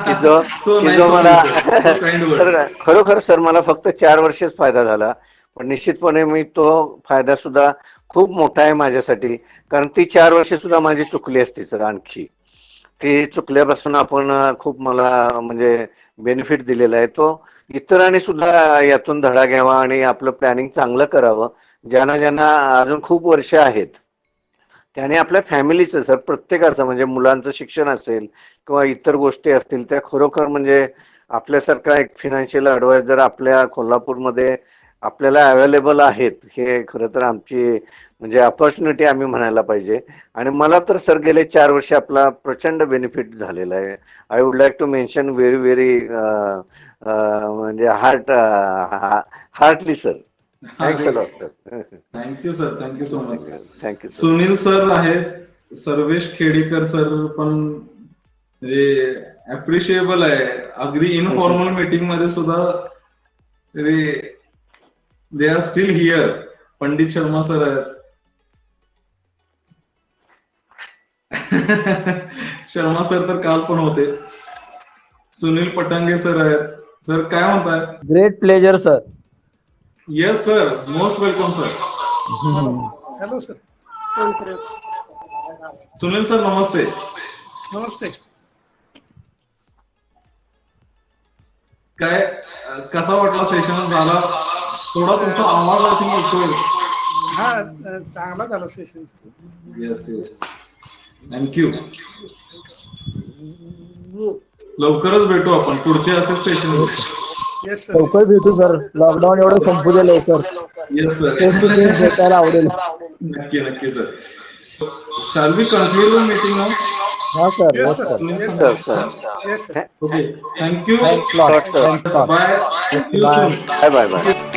की जो मला सर खरोखर सर मला फक्त 4 वर्षच फायदा झाला. पण निश्चितपणे मी तो फायदा सुद्धा खूप मोठा आहे माझ्यासाठी, कारण ती 4 वर्ष सुद्धा माझी चुकली असती सर. आणखी ती चुकल्यापासून आपण खूप मला म्हणजे बेनिफिट दिलेला आहे. तो इतरांनी सुद्धा यातून धडा घ्यावा आणि आपलं प्लॅनिंग चांगलं करावं. ज्यांना अजून खूप वर्ष आहेत त्याने आपल्या फॅमिलीचं सर प्रत्येकाचं म्हणजे मुलांचं शिक्षण असेल किंवा इतर गोष्टी असतील त्या खरोखर म्हणजे आपल्यासारखा एक फिनान्शियल ॲडवायझर आपल्या कोल्हापूरमध्ये आपल्याला अवेलेबल आहेत हे खरं तर आमची म्हणजे अपॉर्च्युनिटी आम्ही म्हणायला पाहिजे. आणि मला तर सर गेले 4 वर्ष आपला प्रचंड बेनिफिट झालेला आहे. I would like to mention very म्हणजे heartly sir. Thanks a lot sir. Thank you sir, thank you so much. Thank you sir. Sunil sir आहेत, सर्वेश खेडेकर सर पण म्हणजे अप्रिशिएबल आहे. अगदी इनफॉर्मल मीटिंग मध्ये सुद्धा they are still here. Pandit Sharma sir आहेत. शर्मा सर तर काल पण होते. सुनील पटांगे सर आहेत. सर काय म्हणताय? Great pleasure sir. Yes sir, most welcome sir. Hello sir. Sunil sir नमस्ते. नमस्ते. काय कसा वाटला सेशन झाला? थोडा तुमचा आवाज ऐकून येतोय. हा चांगला झाला सेशन. Yes yes, thank you. लवकरच भेटू आपण पुढचे असे सेशन. Yes sir. लवकर भेटू सर. लॉकडाऊन एवढं संपू दे लवकर. Yes sir, face to face भेटायला आवडेल. नक्की नक्की sir. Shall we conclude meeting now? हा sir. Yes, yes, sir. sir. Yes, sir, sir. Yes, sir. Okay, thank you. Thanks a lot. Sir. Thanks a lot. Bye. See you Bye. soon. Bye bye bye.